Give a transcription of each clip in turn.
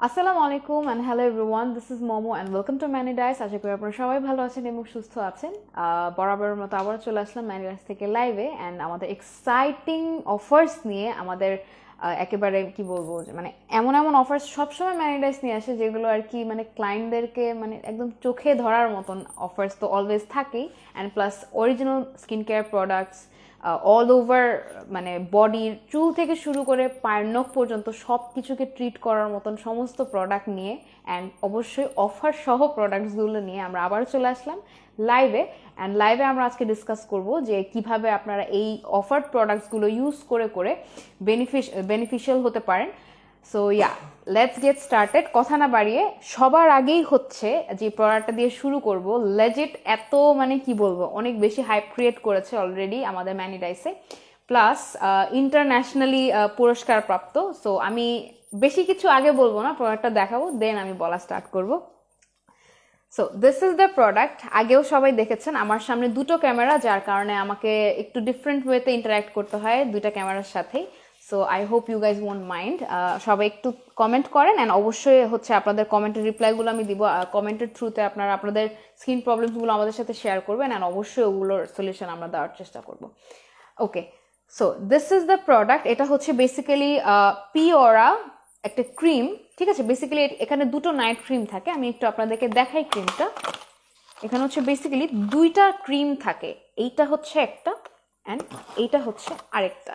আসসালামু আলাইকুম and hello everyone, this is Momo and welcome to Many Dice. আশা করি আপনারা সবাই ভালো আছেন এবং সুস্থ আছেন। বরাবরের মতো আবার চলে আসলাম Many Dice থেকে লাইভে and আমাদের এক্সাইটিং অফার্স নিয়ে আমাদের একেবারে কি বলবো মানে এমন এমন অফার্স সবসময় Many Dice নিয়ে আসে যেগুলো আর কি মানে ক্লায়েন্টদেরকে মানে একদম চোখে ধরার মতন অফার্স তো অলওয়েজ থাকেই and plus original skin care products all over মানে বডির চুল থেকে শুরু করে পায়ের নখ পর্যন্ত সব কিছুকে ট্রিট করার মতন সমস্ত প্রোডাক্ট নিয়ে অ্যান্ড অবশ্যই অফার সহ প্রোডাক্টসগুলো নিয়ে আমরা আবার চলে আসলাম লাইভে অ্যান্ড লাইভে আমরা আজকে ডিসকাস করব যে কিভাবে আপনারা এই অফার প্রোডাক্টসগুলো ইউজ করে করে বেনিফিশিয়াল হতে পারেন। So yeah, let's get started. কথা না বাড়িয়ে সবার আগেই হচ্ছে যে প্রোডাক্টটা দিয়ে শুরু করব, লেজিট এত মানে কি বলবো অনেক বেশি হাইপ ক্রিয়েট করেছে অলরেডি আমাদের ম্যানি ডাইসে, প্লাস ইন্টারন্যাশনালি পুরস্কার প্রাপ্ত। সো আমি বেশি কিছু আগে বলবো না, প্রোডাক্টটা দেখাবো দেন আমি বলা স্টার্ট করব। So this is the product. আগেও সবাই দেখেছেন আমার সামনে দুটো ক্যামেরা, যার কারণে আমাকে একটু ডিফারেন্ট ওয়েতে ইন্টারাক্ট করতে হয় দুইটা ক্যামেরার সাথেই। So I hope you guys won't mind. সবাই একটু কমেন্ট করেন অ্যান্ড অবশ্যই হচ্ছে আপনাদের কমেন্টের রিপ্লাইগুলো আমি দিব। কমেন্টের থ্রুতে আপনারা আপনাদের স্কিন প্রবলেমসগুলো আমাদের সাথে শেয়ার করবেন অ্যান্ড অবশ্যই ওগুলোর সলিউশন আমরা দেওয়ার চেষ্টা করব। Okay, so this is the product. এটা হচ্ছে বেসিক্যালি পিওরা একটা ক্রিম, ঠিক আছে। বেসিক্যালি এখানে দুটো নাইট ক্রিম থাকে, আমি একটু আপনাদেরকে দেখাই ক্রিমটা। এখানে হচ্ছে বেসিক্যালি দুইটা ক্রিম থাকে, এইটা হচ্ছে একটা অ্যান্ড এইটা হচ্ছে আরেকটা।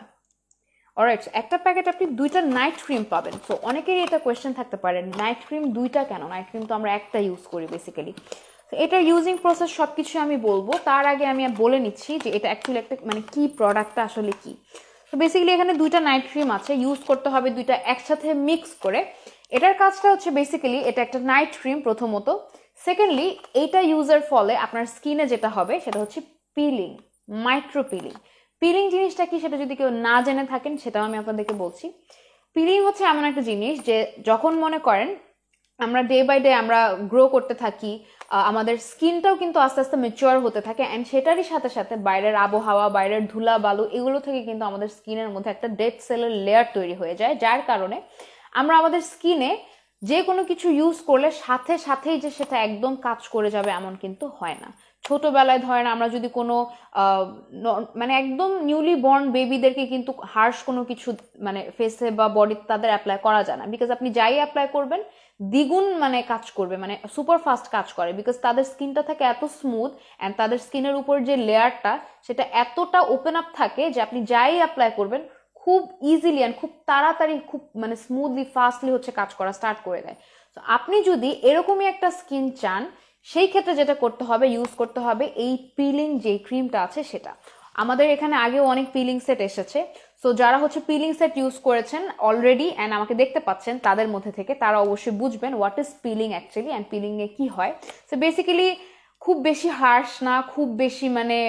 অলরাইট, একটা প্যাকেট আপনি দুইটা নাইট ক্রিম পাবেন। সো অনেকেরই এটা কোয়েশ্চেন থাকতে পারে, নাইট ক্রিম দুইটা কেন? নাইট ক্রিম তো আমরা একটা ইউজ করি বেসিক্যালি। এটা ইউজিং প্রসেস সব কিছু আমি বলবো, তার আগে আমি বলে নিচ্ছি যে এটা অ্যাকচুয়ালি একটা মানে কি প্রোডাক্টটা আসলে কি। তো বেসিক্যালি এখানে দুইটা নাইট ক্রিম আছে, ইউজ করতে হবে দুইটা একসাথে মিক্স করে। এটার কাজটা হচ্ছে বেসিক্যালি এটা একটা নাইট ক্রিম প্রথমত। সেকেন্ডলি এইটা ইউজের ফলে আপনার স্কিনে যেটা হবে সেটা হচ্ছে পিলিং, মাইক্রো পিলিং। পিলিং জিনিসটা কি সেটা যদি কেউ না জেনে থাকেন সেটাও আমি আপনাদেরকে বলছি। পিলিং হচ্ছে এমন একটা জিনিস যে যখন মনে করেন আমরা ডে বাই ডে আমরা গ্রো করতে থাকি, আমাদের স্কিনটাও কিন্তু আস্তে আস্তে ম্যাচিওর হতে থাকে অ্যান্ড সেটারই সাথে সাথে বাইরের আবহাওয়া, বাইরের ধুলা বালু এগুলো থেকে কিন্তু আমাদের স্কিনের মধ্যে একটা ডেড সেলের লেয়ার তৈরি হয়ে যায়, যার কারণে আমরা আমাদের স্কিনে যে কোনো কিছু ইউজ করলে সাথে সাথেই যে সেটা একদম কাজ করে যাবে এমন কিন্তু হয় না। ছোটবেলায় ধরেন আমরা যদি কোনো মানে একদম নিউলি বর্ন বেবিদেরকে কিন্তু হার্শ কোনো কিছু মানে ফেসে বা বডিতে তাদের অ্যাপ্লাই করা যায় না, বিকজ আপনি যাই অ্যাপ্লাই করবেন দ্বিগুণ মানে কাজ করবে, মানে সুপার ফাস্ট কাজ করে, বিকজ তাদের স্কিনটা থাকে এত স্মুথ অ্যান্ড তাদের স্কিনের উপর যে লেয়ারটা সেটা এতটা ওপেন আপ থাকে যে আপনি যাই অ্যাপ্লাই করবেন খুব ইজিলি অ্যান্ড খুব তাড়াতাড়ি খুব মানে স্মুথলি ফাস্টলি হচ্ছে কাজ করা স্টার্ট করে দেয়। তো আপনি যদি এরকমই একটা স্কিন চান সেই ক্ষেত্রে যেটা করতে হবে, ইউজ করতে হবে এই পিলিং যে ক্রিমটা আছে সেটা। আমাদের এখানে আগেও অনেক পিলিং সেট এসেছে। সো যারা হচ্ছে পিলিং সেট ইউজ করেছেন অলরেডি অ্যান্ড আমাকে দেখতে পাচ্ছেন তাদের মধ্যে থেকে তারা অবশ্যই বুঝবেন what is peeling actually and peeling এ কি হয়। সো বেসিক্যালি খুব বেশি হার্শ না, খুব বেশি মানে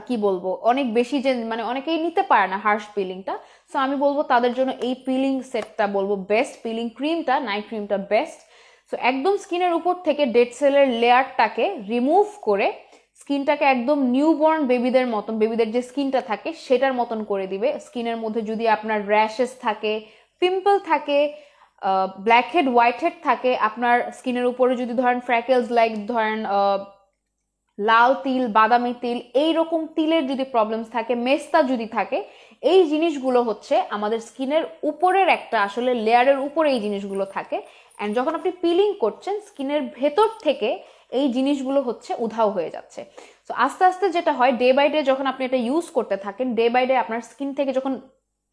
কি বলবো অনেক বেশি যে মানে অনেকেই নিতে পারে না হার্শ পিলিংটা। সো আমি বলবো তাদের জন্য এই পিলিং সেটটা বলবো বেস্ট, পিলিং ক্রিমটা নাইট ক্রিমটা বেস্ট। সো একদম স্কিনের উপর থেকে ডেড সেলের লেয়ারটাকে রিমুভ করে স্কিনটাকে একদম নিউবর্ন বেবিদের মতন, বেবিদের যে স্কিনটা থাকে সেটার মতন করে দিবে। স্কিনের মধ্যে যদি আপনার র্যাশেস থাকে, পিম্পল থাকে, ব্ল্যাক হেড হোয়াইট হেড থাকে, আপনার স্কিনের উপরে যদি ধরেন ফ্র্যাকেলস লাইক ধরেন লাল তিল, বাদামি তিল, এইরকম তিলের যদি প্রবলেমস থাকে, মেস্তা যদি থাকে, এই জিনিসগুলো হচ্ছে আমাদের স্কিনের উপরের একটা আসলে লেয়ারের উপরে এই জিনিসগুলো থাকে অ্যান্ড যখন আপনি পিলিং করছেন স্কিনের ভেতর থেকে এই জিনিসগুলো হচ্ছে উধাও হয়ে যাচ্ছে। তো আস্তে আস্তে যেটা হয় ডে বাই ডে যখন আপনি এটা ইউজ করতে থাকেন, ডে বাই ডে আপনার স্কিন থেকে যখন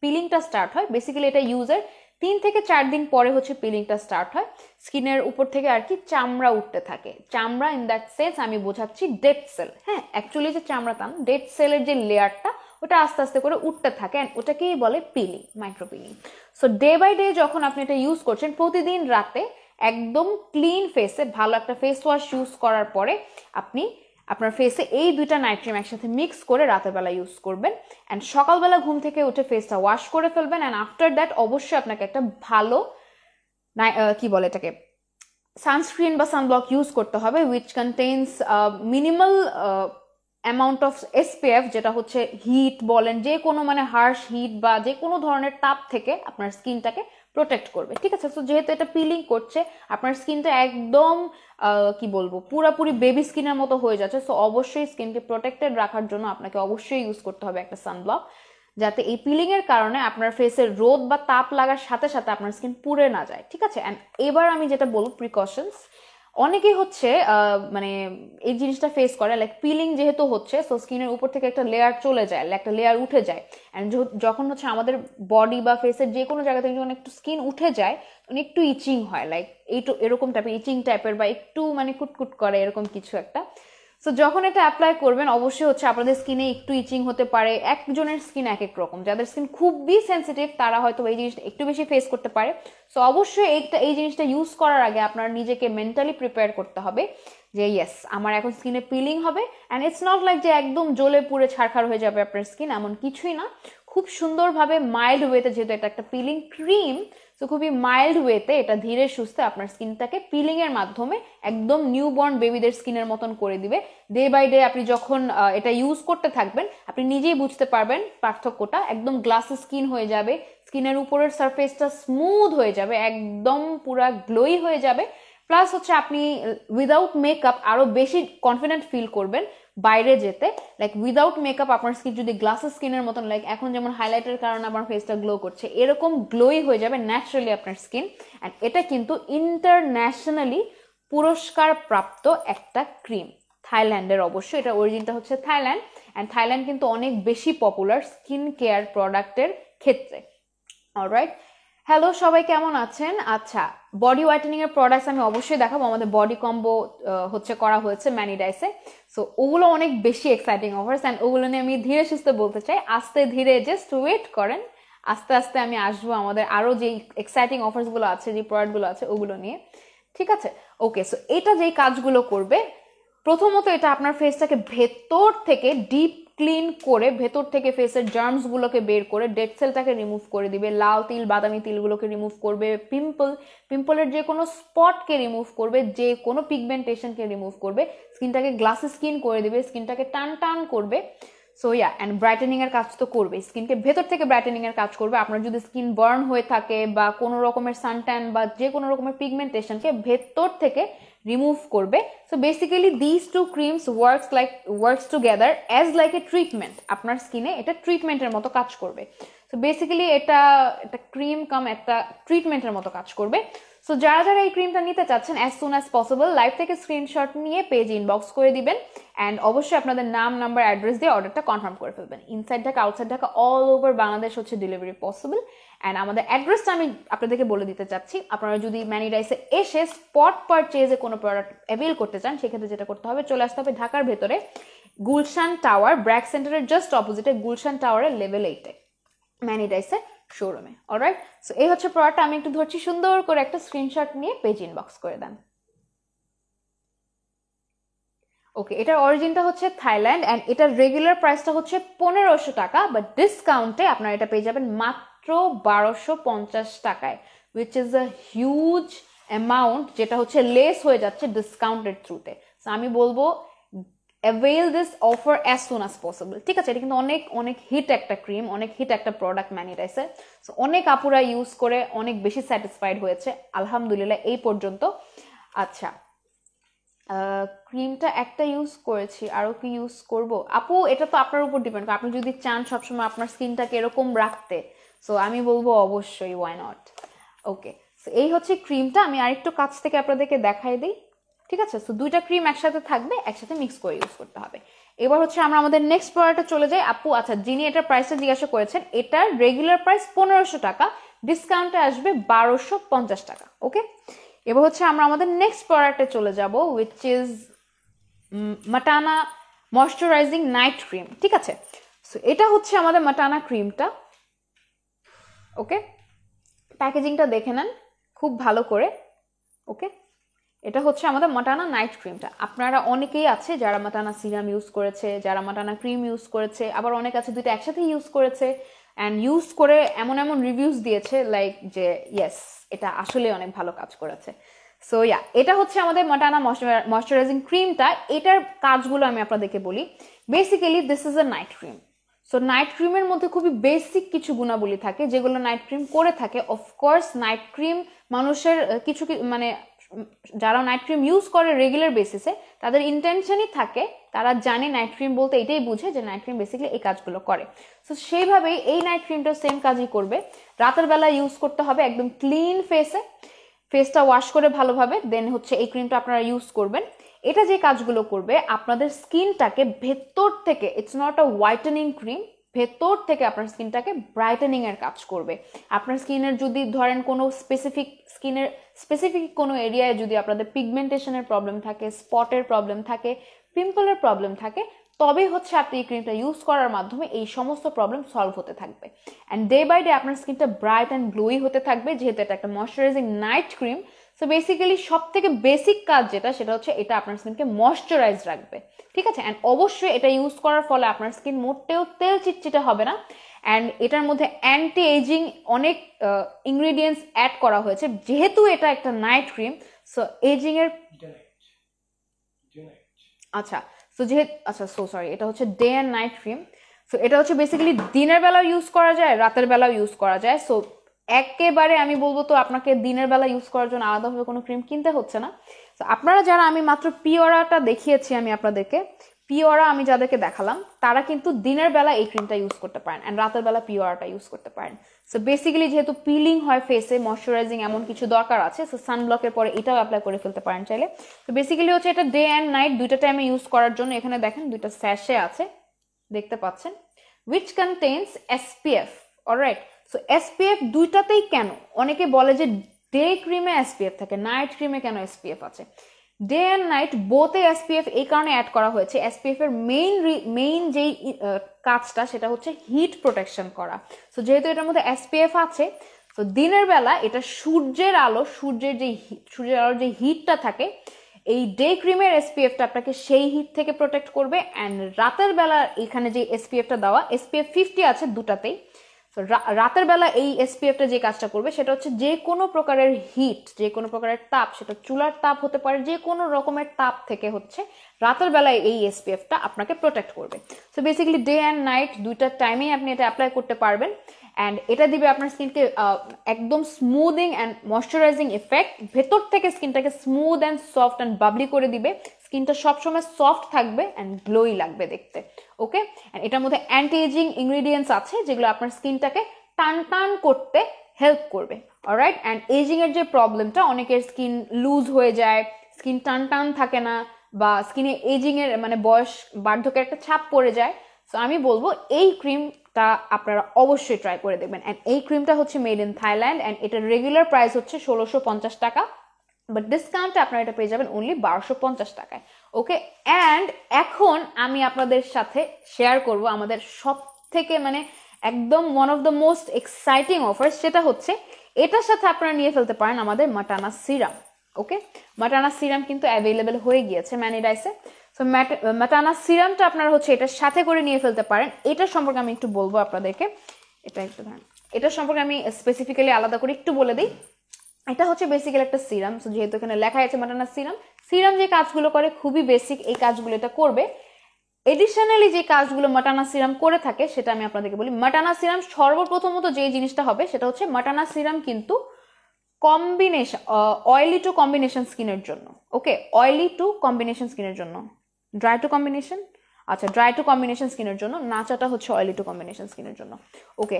পিলিংটা স্টার্ট হয়, বেসিক্যালি এটা ইউজের 3 থেকে 4 দিন পরে হচ্ছে পিলিংটা স্টার্ট হয়, স্কিনের উপর থেকে আর কি চামড়া উঠতে থাকে। চামড়া ইন দ্যাট সেন্স আমি বোঝাচ্ছি ডেড সেল, হ্যাঁ অ্যাকচুয়ালি যে চামড়া তা ডেড সেলের যে লেয়ারটা ওটা আস্তে আস্তে করে উঠতে থাকে অ্যান্ড ওটাকেই বলে peeling, micro peeling. So day by day যখন আপনি এটা ইউজ করছেন প্রতিদিন রাতে একদম ক্লিন ফেসে ভালো একটা ফেস ওয়াশ ইউজ করার পরে আপনি আপনার ফেসে এই দুইটা নাইট ক্রিম একসাথে মিক্স করে রাতের বেলা ইউজ করবেন অ্যান্ড সকালবেলা ঘুম থেকে উঠে ফেসটা ওয়াশ করে ফেলবেন অ্যান্ড আফটার দ্যাট অবশ্যই আপনাকে একটা ভালো কি বলে এটাকে সানস্ক্রিন বা সানব্লক ইউজ করতে হবে which contains minimal amount of SPF, যেটা হচ্ছে হিট বলেন যে কোনো মানে হার্শ হিট বা যে কোনো ধরনের তাপ থেকে আপনার স্কিনটাকে প্রোটেক্ট করবে, ঠিক আছে। সো যেহেতু এটা পিলিং করছে, আপনার স্কিনটা একদম কি বলবো পুরাপুরি বেবি স্কিনের মতো হয়ে যাচ্ছে। সো অবশ্যই স্কিনকে প্রোটেক্টেড রাখার জন্য আপনাকে অবশ্যই ইউজ করতে হবে একটা সানব্লক, যাতে এই পিলিং এর কারণে আপনার ফেসের রোদ বা তাপ লাগার সাথে সাথে আপনার স্কিন পুড়ে না যায়, ঠিক আছে। অ্যান্ড এবার আমি যেটা বলবো প্রিকশনস, অনেকেই হচ্ছে মানে এই জিনিসটা ফেস করে, লাইক পিলিং যেহেতু হচ্ছে সো স্কিনের উপর থেকে একটা লেয়ার চলে যায়, একটা লেয়ার উঠে যায়। অ্যান্ড যখন হচ্ছে আমাদের বডি বা ফেসের যে কোনো জায়গা থেকে যখন একটু স্কিন উঠে যায় তখন একটু ইচিং হয়, লাইক এরকম টাইপের ইচিং টাইপের বা একটু মানে কুটকুট করে এরকম কিছু একটা। সো যখন এটা অ্যাপ্লাই করবেন অবশ্যই হচ্ছে আপনাদের স্কিনে একটু ইচিং হতে পারে, একজনের স্কিন এক এক রকম, যাদের স্কিন খুবই সেন্সিটিভ তারা হয়তো এই জিনিসটা একটু বেশি ফেস করতে পারে। সো অবশ্যই এই জিনিসটা ইউজ করার আগে আপনার নিজেকে মেন্টালি প্রিপেয়ার করতে হবে যে ইয়েস আমার এখন স্কিনে পিলিং হবে। অ্যান্ড ইটস নট লাইক যে একদম জ্বলে পুড়ে ছারখার হয়ে যাবে আপনার স্কিন, এমন কিছুই না। খুব সুন্দরভাবে মাইল্ড ওয়েতে, যেহেতু এটা একটা পিলিং ক্রিম, তো খুবই মাইল্ড ওয়েতে এটা ধীরে সুস্থে আপনার স্কিনটাকে পিলিং এর মাধ্যমে একদম নিউবর্ন বেবিদের স্কিনের মতন করে দিবে। ডে বাই ডে আপনি যখন এটা ইউজ করতে থাকবেন আপনি নিজেই বুঝতে পারবেন পার্থক্যটা, একদম গ্লাসি স্কিন হয়ে যাবে, স্কিনের উপরের সারফেসটা স্মুথ হয়ে যাবে, একদম পুরা গ্লোই হয়ে যাবে। প্লাস হচ্ছে আপনি উইদাউট মেকআপ আরো বেশি কনফিডেন্ট ফিল করবেন বাইরে যেতে, লাইক উইদাউট মেকআপ আপনার স্কিন যদি গ্লাসি স্কিনের মতন, লাইক এখন যেমন হাইলাইটের কারণে আমার ফেসটা গ্লো করছে, এরকম গ্লোই হয়ে যাবে ন্যাচারালি আপনার স্কিন। অ্যান্ড এটা কিন্তু ইন্টারন্যাশনালি পুরস্কার প্রাপ্ত একটা ক্রিম, থাইল্যান্ডের অবশ্যই, এটা অরিজিনটা হচ্ছে থাইল্যান্ড। অ্যান্ড থাইল্যান্ড কিন্তু অনেক বেশি পপুলার স্কিন কেয়ার প্রোডাক্টের ক্ষেত্রে। অলরাইট, হ্যালো সবাই কেমন আছেন? আচ্ছা, বডি হোয়াইটেনিং এর প্রোডাক্টস আমি অবশ্যই দেখাবো, আমাদের বডি কম্বো হচ্ছে করা হয়েছে ম্যানিডাইসে। সো ওগুলো অনেক বেশি এক্সাইটিং অফার্স, অ্যান্ড ওগুলো নিয়ে আমি ধীরে সুস্থে বলতে চাই, আস্তে ধীরে জাস্ট ওয়েট করেন, আস্তে আস্তে আমি আসবো আমাদের আরো যে এক্সাইটিং অফার্স গুলো আছে, যে প্রোডাক্টগুলো আছে ওগুলো নিয়ে, ঠিক আছে। ওকে, সো এটা যেই কাজগুলো করবে, প্রথমত এটা আপনার ফেসটাকে ভেতর থেকে ডিপ ক্লিন করে, ভেতর থেকে ফেসের জার্মস গুলোকে বের করে ডেড সেলটাকে রিমুভ করে দিবে, লাল তিল বাদামি তিলগুলোকে রিমুভ করবে, পিম্পলের যে কোনো স্পটকে রিমুভ করবে, যে কোনো পিগমেন্টেশনকে রিমুভ করবে, স্কিনটাকে গ্লাসি স্কিন করে দিবে, স্কিনটাকে টান টান করবে। সো ইয়া, অ্যান্ড ব্রাইটেনিং এর কাজ তো করবে, স্কিনকে ভেতর থেকে ব্রাইটেনিং এর কাজ করবে। আপনার যদি স্কিন বার্ন হয়ে থাকে বা কোনো রকমের সানট্যান বা যে কোনো রকমের পিগমেন্টেশনকে ভেতর থেকে রিমুভ করবে। So basically this two creams works together as like a treatment, আপনার স্কিনে এটা ট্রিটমেন্টের মতো কাজ করবে। সো বেসিক্যালি এটা ক্রিম কাম একটা ট্রিটমেন্টের মতো কাজ করবে। সো যারা যারা এই ক্রিমটা নিতে চাচ্ছেন as soon as possible live থেকে স্ক্রিনশট নিয়ে পেজ ইনবক্স করে দিবেন, অ্যান্ড অবশ্যই আপনাদের নাম নাম্বার অ্যাড্রেস দিয়ে অর্ডারটা কনফার্ম করে ফেলবেন। Inside Dhaka outside Dhaka all over Bangladesh হচ্ছে ডেলিভারি পসিবল। অ্যান্ড আমাদের অ্যাড্রেসটা আমি আপনাদেরকে বলে দিতে চাচ্ছি, আপনারা যদি ম্যানিডাইসে এসে স্পট পারচেজে কোনো প্রোডাক্ট অ্যাভেল করতে চান সেক্ষেত্রে যেটা করতে হবে, চলে আসতে হবে ঢাকার ভেতরে গুলশান টাওয়ার ব্র্যাক সেন্টারের জাস্ট অপোজিটে, গুলশান টাওয়ারের লেভেল 8-এ ম্যানিডাইসে শোরুমে। অলরাইট, সো এই হচ্ছে প্রোডাক্টটা, আমি একটু ধরছি, সুন্দর করে একটা স্ক্রিনশট নিয়ে পেজ ইনবক্স করে দেন। ওকে, এটার অরিজিনটা হচ্ছে থাইল্যান্ড, অ্যান্ড এটার রেগুলার প্রাইসটা হচ্ছে 1500 টাকা, বাট ডিসকাউন্টে আপনারা এটা পেয়ে যাবেন মাত্র 1250 টাকায়, which is a huge amount, যেটা হচ্ছে লেস হয়ে যাচ্ছে ডিসকাউন্টের থ্রুতে। সো আমি বলবো avail this offer as soon as possible, ঠিক আছে। এটা কিন্তু অনেক অনেক হিট একটা ক্রিম, অনেক হিট একটা প্রোডাক্ট ম্যানিডাইসের। সো অনেক আপুরা ইউজ করে অনেক বেশি স্যাটিসফাইড হয়েছে আলহামদুলিল্লাহ এই পর্যন্ত। আচ্ছা, ক্রিমটা একটা ইউজ করেছি, আরো কি ইউজ করব আপু? এটা তো আপনার উপর ডিপেন্ড করে, আপনি যদি চান সবসময় আপনার স্কিনটাকে এরকম রাখতে, সো আমি বলবো অবশ্যই ওয়াই নট। ওকে, সো এই হচ্ছে ক্রিমটা, আমি আরেকটু কাছ থেকে আপনাদেরকে দেখাই দিই, ঠিক আছে। সো দুইটা ক্রিম একসাথে থাকবে, একসাথে মিক্স করে ইউজ করতে হবে। এবার হচ্ছে আমরা আমাদের নেক্সট প্রোডাক্টে চলে যাই। আপু আচ্ছা, যিনি এটার প্রাইসটা জিজ্ঞাসা করেছেন, এটার রেগুলার প্রাইস 1500 টাকা, ডিসকাউন্টে আসবে 1250 টাকা। ওকে, এবার হচ্ছে আমরা আমাদের নেক্সট প্রোডাক্টে চলে যাব, উইচ ইজ মাটানা ময়শ্চারাইজিং নাইট ক্রিম, ঠিক আছে। সো এটা হচ্ছে আমাদের মাটানা ক্রিমটা। ওকে, প্যাকেজিংটা দেখে নেন খুব ভালো করে। ওকে, এটা হচ্ছে আমাদের মাটানা নাইট ক্রিমটা। আপনারা অনেকেই আছে যারা মাটানা সিরাম ইউজ করেছে, যারা মাটানা ক্রিম ইউজ করেছে, আবার অনেক আছে দুইটা একসাথে ইউজ করেছে, অ্যান্ড ইউজ করে এমন এমন রিভিউজ দিয়েছে লাইক যে ইয়েস এটা আসলে অনেক ভালো কাজ করেছে। সো ইয়া, এটা হচ্ছে আমাদের মাটানা ময়শ্চারাইজিং ক্রিমটা। এটার কাজগুলো আমি আপনাদেরকে বলি। Basically this is a night cream. So night ক্রিমের মধ্যে খুবই বেসিক কিছু গুণাবলী থাকে যেগুলো নাইট ক্রিম করে থাকে। অফকোর্স নাইট ক্রিম মানুষের কিছু মানে যারা নাইট ক্রিম ইউজ করে রেগুলার বেসিসে তাদের ইন্টেনশনই থাকে, তারা জানে নাইট ক্রিম বলতে এটাই বুঝে যে নাইট ক্রিম বেসিক্যালি এই কাজগুলো করে। সো সেইভাবেই এই নাইট ক্রিমটা সেম কাজই করবে। রাতের বেলা ইউজ করতে হবে একদম ক্লিন ফেসটা ওয়াশ করে ভালোভাবে, দেন হচ্ছে এই ক্রিমটা আপনারা ইউজ করবেন। এটা যে কাজগুলো করবে আপনাদের স্কিনটাকে ভেতর থেকে, it's not a whitening cream, ভেতর থেকে আপনার স্কিনটাকে ব্রাইটেনিং এর কাজ করবে। আপনার স্কিনের যদি ধরেন কোনো স্পেসিফিক কোনো এরিয়ায় যদি আপনাদের পিগমেন্টেশনের প্রবলেম থাকে, স্পটের প্রবলেম থাকে, পিম্পলের প্রবলেম থাকে, তবে হচ্ছে আপনি এই ক্রিমটা ইউজ করার মাধ্যমে এই সমস্ত প্রবলেম সলভ হতে থাকবে। অ্যান্ড ডে বাই ডে আপনার স্কিনটা ব্রাইট অ্যান্ড গ্লোই হতে থাকবে, যেহেতু এটা একটা moisturising night cream. So basically সব থেকে বেসিক কাজ যেটা, সেটা হচ্ছে এটা আপনার স্কিনকে ময়শ্চারাইজ রাখবে, ঠিক আছে। অ্যান্ড অবশ্যই এটা ইউজ করার ফলে আপনার স্কিন মোটেও তেল চিটচিটে হবে না। অ্যান্ড এটার মধ্যে অ্যান্টি এজিং অনেক ইনগ্রিডিয়েন্টস অ্যাড করা হয়েছে, যেহেতু এটা একটা নাইট ক্রিম। সো এজিং এর এটা হচ্ছে day and night cream. So এটা হচ্ছে বেসিক্যালি দিনের বেলাও ইউজ করা যায়, রাতের বেলাও ইউজ করা যায়। সো একেবারে আমি বলবো তো আপনাকে দিনের বেলা ইউজ করার জন্য আলাদাভাবে কোনো ক্রিম কিনতে হচ্ছে না। তো আপনারা যারা, আমি মাত্র পিওরাটা দেখিয়েছি আমি আপনাদেরকে, পিওরা আমি যাদেরকে দেখালাম তারা কিন্তু দিনের বেলা এই ক্রিমটা ইউজ করতে পারেন অ্যান্ড রাতের বেলা পিওরাটা ইউজ করতে পারেন। সো বেসিক্যালি যেহেতু পিলিং হয় ফেসে, ময়শ্চারাইজিং এমন কিছু দরকার আছে, সো সানব্লকের পরে এটাও অ্যাপ্লাই করে ফেলতে পারেন চাইলে। তো বেসিক্যালি হচ্ছে এটা ডে অ্যান্ড নাইট দুইটা টাইমে ইউজ করার জন্য। এখানে দেখেন দুইটা স্যাশে আছে, দেখতে পাচ্ছেন, which contains SPF, alright. So SPF দুইটাতেই কেন, অনেকে বলে যে ডে ক্রিমে SPF থাকে, নাইট ক্রিমে কেন SPF আছে? ডে অ্যান্ড নাইট বোথে SPF এই কারণে অ্যাড করা হয়েছে, SPF এর মেইন যেই কাজটা সেটা হচ্ছে হিট প্রোটেকশন করা। সো যেহেতু এটার মধ্যে SPF আছে, তো দিনের বেলা এটা সূর্যের আলোর যে হিটটা থাকে, এই ডে ক্রিমের SPFটা আপনাকে সেই হিট থেকে প্রোটেক্ট করবে। অ্যান্ড রাতের বেলা এখানে যে SPFটা দেওয়া, SPF 50 আছে দুটাতেই। তো রাতের বেলা এই SPFটা যে কাজটা করবে সেটা হচ্ছে যে কোনো প্রকারের হিট, যে কোনো প্রকারের তাপ, সেটা চুলার তাপ হতে পারে, যে কোনো রকমের তাপ থেকে হচ্ছে রাতের বেলায় এই SPFটা আপনাকে প্রোটেক্ট করবে। So basically day and night দুইটা টাইমেই আপনি এটা অ্যাপ্লাই করতে পারবেন। অ্যান্ড এটা দিবে আপনার স্কিনকে একদম স্মুদিং অ্যান্ড ময়শ্চারাইজিং এফেক্ট, ভেতর থেকে স্কিনটাকে smooth and soft and Babli করে দিবে। স্কিনটা সবসময় সফট থাকবে অ্যান্ড গ্লোই লাগবে দেখতে, ওকে। অ্যান্ড এটার মধ্যে অ্যান্টি এজিং ইনগ্রিডিয়েন্টস আছে যেগুলো আপনার স্কিনটাকে টান করতে হেল্প করবে, অলরাইট। অ্যান্ড এজিং এর যে প্রবলেমটা, অনেকের স্কিন লুজ হয়ে যায়, স্কিন টান থাকে না, বা স্কিনে এজিং এর মানে বয়স বার্ধক্যের একটা ছাপ পড়ে যায়। সো আমি বলবো এই ক্রিমটা আপনারা অবশ্যই ট্রাই করে দেখবেন। অ্যান্ড এই ক্রিমটা হচ্ছে মেড ইন থাইল্যান্ড অ্যান্ড এটার রেগুলার প্রাইস হচ্ছে 1650 টাকা, বাট ডিসকাউন্টে আপনারা এটা পেয়ে যাবেন অনলি 1250 টাকায়, ওকে। অ্যান্ড এখন আমি আপনাদের সাথে শেয়ার করব আমাদের সব থেকে মানে একদম one of the most exciting offer, সেটা হচ্ছে এটার সাথে আপনারা নিয়ে ফেলতে পারেন আমাদের মাটানা সিরাম, ওকে। মাটানা সিরাম কিন্তু অ্যাভেলেবেল হয়ে গিয়েছে ম্যানিডাইসে। সো মাটানা সিরামটা আপনারা হচ্ছে এটার সাথে করে নিয়ে ফেলতে পারেন। এটার সম্পর্কে আমি একটু বলবো আপনাদেরকে, এটার সম্পর্কে আমি স্পেসিফিক্যালি আলাদা করে একটু বলে দিই। এটা হচ্ছে বেসিক্যালি একটা সিরাম, যেহেতু এখানে লেখা আছে মাটানা সিরাম যে কাজগুলো করে খুবই বেসিক, এই কাজগুলো এটা করবে। এডিশনালি যে কাজগুলো মাটানা সিরাম করে থাকে সেটা আমি আপনাদেরকে বলি। মাটানা সিরাম সর্বপ্রথমত যে জিনিসটা হবে সেটা হচ্ছে মাটানা সিরাম কিন্তু কম্বিনেশন অয়েলি টু কম্বিনেশন স্কিনের জন্য, ওকে। অয়েলি টু কম্বিনেশন স্কিনের জন্য, ড্রাই টু কম্বিনেশন, আচ্ছা ড্রাই টু কম্বিনেশন স্কিনের জন্য, নাচাটা হচ্ছে অয়েলি টু কম্বিনেশন স্কিনের জন্য, ওকে।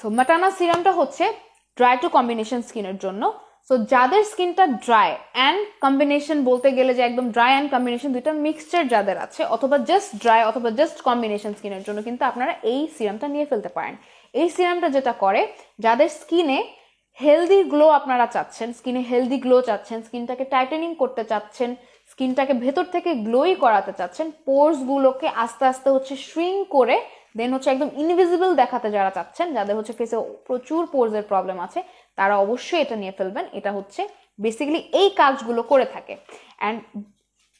সো মাটানা সিরামটা হচ্ছে ড্রাই টু কম্বিনেশন স্কিনের জন্য। সো যাদের স্কিনটা ড্রাই অ্যান্ড কম্বিনেশন, বলতে গেলে যে একদম ড্রাই অ্যান্ড কম্বিনেশন দুইটা মিক্সচার যাদের আছে, অথবা জাস্ট ড্রাই অথবা জাস্ট কম্বিনেশন স্কিনের জন্য কিন্তু আপনারা এই সিরামটা নিয়ে ফেলতে পারেন। এই সিরামটা যেটা করে, যাদের স্কিনে হেলদি গ্লো আপনারা চাচ্ছেন, স্কিনটাকে টাইটেনিং করতে চাচ্ছেন, স্কিনটাকে ভেতর থেকে গ্লোই করাতে চাচ্ছেন, পোর্স গুলোকে আস্তে আস্তে হচ্ছে শ্রিঙ্ক করে দেন হচ্ছে একদম ইনভিজিবল দেখাতে যারা চাচ্ছেন, যাদের হচ্ছে ফেসে প্রচুর পোর্সের প্রবলেম আছে, তারা অবশ্যই এটা নিয়ে ফেলবেন। এটা হচ্ছে বেসিক্যালি এই কাজগুলো করে থাকে। অ্যান্ড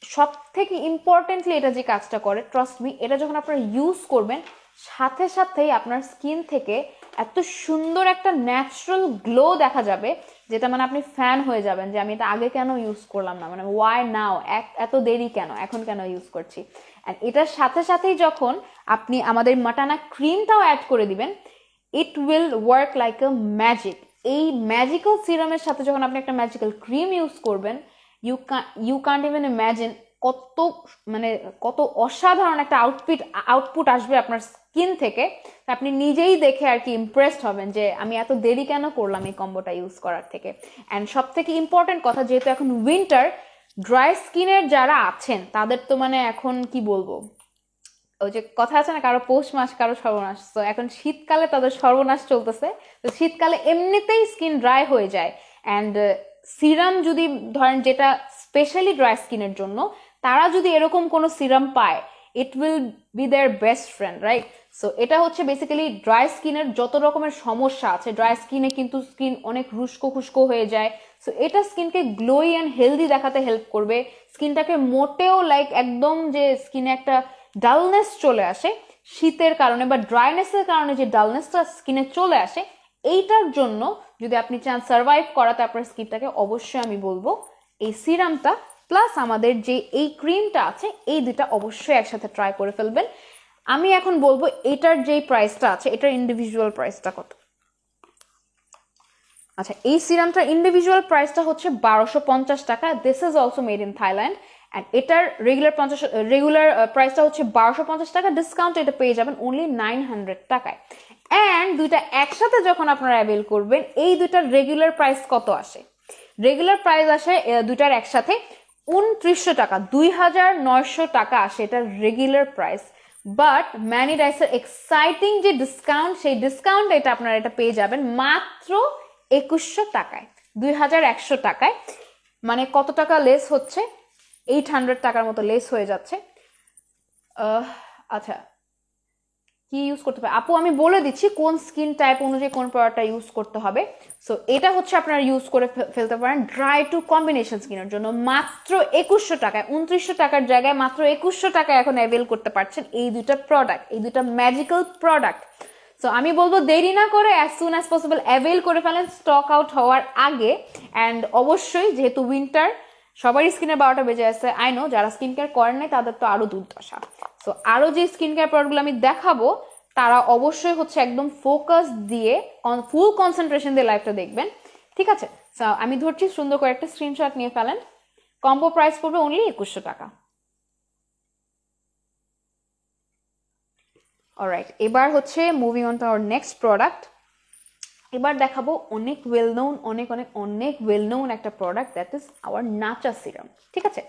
সব থেকে ইম্পর্টেন্টলি এটা যে কাজটা করে, ট্রাস্ট মি, এটা যখন আপনারা ইউজ করবেন সাথে সাথেই আপনার স্কিন থেকে এত সুন্দর একটা ন্যাচারাল গ্লো দেখা যাবে, যেটা মানে আপনি ফ্যান হয়ে যাবেন যে আমি এটা আগে কেন ইউজ করলাম না, মানে ওয়াই নাও, এত দেরি কেন, এখন কেন ইউজ করছি। অ্যান্ড এটার সাথে সাথেই যখন আপনি আমাদের মাটানা ক্রিমটাও অ্যাড করে দিবেন, it will work like a magic. এই ম্যাজিক্যাল সিরামের সাথে যখন আপনি একটা ম্যাজিক্যাল ক্রিম ইউজ করবেন, ইউ কান্ট ইভেন ইম্যাজিন কত অসাধারণ একটা আউটপুট আসবে আপনার স্কিন থেকে। আপনি নিজেই দেখে আর কি ইমপ্রেসড হবেন যে আমি এত দেরি কেন করলাম এই কম্বোটা ইউজ করার থেকে। অ্যান্ড সব থেকে ইম্পর্টেন্ট কথা, যেহেতু এখন উইন্টার, ড্রাই স্কিনের যারা আছেন তাদের তো মানে এখন কি বলবো, ওই যে কথা আছে না, কারো পৌষ মাস কারো সর্বনাশ, তো এখন শীতকালে তাদের সর্বনাশ চলতেছে। তো শীতকালে এমনিতেই স্কিন ড্রাই হয়ে যায়, অ্যান্ড সিরাম যদি ধরেন যেটা স্পেশালি ড্রাই স্কিনের জন্য, তারা যদি এরকম কোনো সিরাম পায়, ইট will be their best friend, right? So এটা হচ্ছে বেসিক্যালি ড্রাই স্কিনের যত রকমের সমস্যা আছে, ড্রাই স্কিনে কিন্তু স্কিন অনেক রুস্কো খুস্কো হয়ে যায়, সো এটা স্কিনকে গ্লোই অ্যান্ড হেলদি দেখাতে হেল্প করবে। স্কিনটাকে মোটেও লাইক একদম যে স্কিনে একটা ডালনেস চলে আসে শীতের কারণে বা ড্রাইনেসের কারণে, যে ডালনেসটা স্কিনে চলে আসে, এইটার জন্য যদি আপনি চান সার্ভাইভ করাতে আপনার স্কিনটাকে, অবশ্যই আমি বলবো এই সিরামটা প্লাস আমাদের যে এই ক্রিমটা আছে, এই দুটা অবশ্যই একসাথে ট্রাই করে ফেলবেন। আমি এখন বলবো এটার যেই প্রাইসটা আছে, এটার ইন্ডিভিজুয়াল প্রাইসটা কত। আচ্ছা, এই সিরামটার ইন্ডিভিজুয়াল প্রাইসটা হচ্ছে 1250 টাকা। This is also made in Thailand. And এটার রেগুলার প্রাইসটা হচ্ছে 1250 টাকা, ডিসকাউন্ট এটা পেয়ে যাবেন অনলি 900 টাকায়। অ্যান্ড দুইটা একসাথে যখন আপনারা অ্যাভেল করবেন, এই দুইটার রেগুলার প্রাইস কত আসে? রেগুলার প্রাইস আসে দুইটার একসাথে 2900 টাকা, 2900 টাকা আসে এটার রেগুলার প্রাইস। বাট ম্যানি ডাইসের এক্সাইটিং যে ডিসকাউন্ট, সেই ডিসকাউন্ট এটা আপনারা এটা পেয়ে যাবেন মাত্র 2100 টাকায়, 2100 টাকায়। মানে কত টাকা লেস হচ্ছে? 800 টাকার মতো লেস হয়ে যাচ্ছে। আচ্ছা, কি ইউজ করতে হবে আপু, আমি বলে দিচ্ছি কোন স্কিন টাইপ অনুযায়ী কোন প্রোডাক্টটা ইউজ করতে হবে। সো এটা হচ্ছে আপনারা ইউজ করে ফেলতে পারেন ড্রাই টু কম্বিনেশন স্কিনের জন্য মাত্র 2100 টাকায়। 2900 টাকার জায়গায় মাত্র 2100 টাকায় এখন অ্যাভেল করতে পারছেন এই দুইটা প্রোডাক্ট, এই দুইটা ম্যাজিক্যাল প্রোডাক্ট। সো আমি বলবো দেরি না করে as soon as possible avail করে ফেলেন স্টক আউট হওয়ার আগে। অ্যান্ড অবশ্যই যেহেতু উইন্টার, সবারই স্কিনের 12টা বেজে আছে, আই নো যারা স্কিন কেয়ার করেন নাই তাদের তো আরো দুর্দশা। সো আরো যে স্কিন কেয়ার প্রোডাক্টগুলো আমি দেখাবো, তারা অবশ্যই হচ্ছে একদম ফোকাস দিয়ে ফুল কনসেন্ট্রেশন দিয়ে লাইভটা দেখবেন, ঠিক আছে? সো আমি ধরছি, সুন্দর করে একটা স্ক্রিনশট নিয়ে ফেলেন। কম্বো প্রাইস পড়বে অনলি 2100 টাকা। অলরাইট, এবার হচ্ছে moving on to our next product. এবার দেখাবো অনেক ওয়েল নোন, অনেক ওয়েল নোন একটা প্রোডাক্ট, দ্যাট ইজ আওয়ার নাচা সিরাম, ঠিক আছে?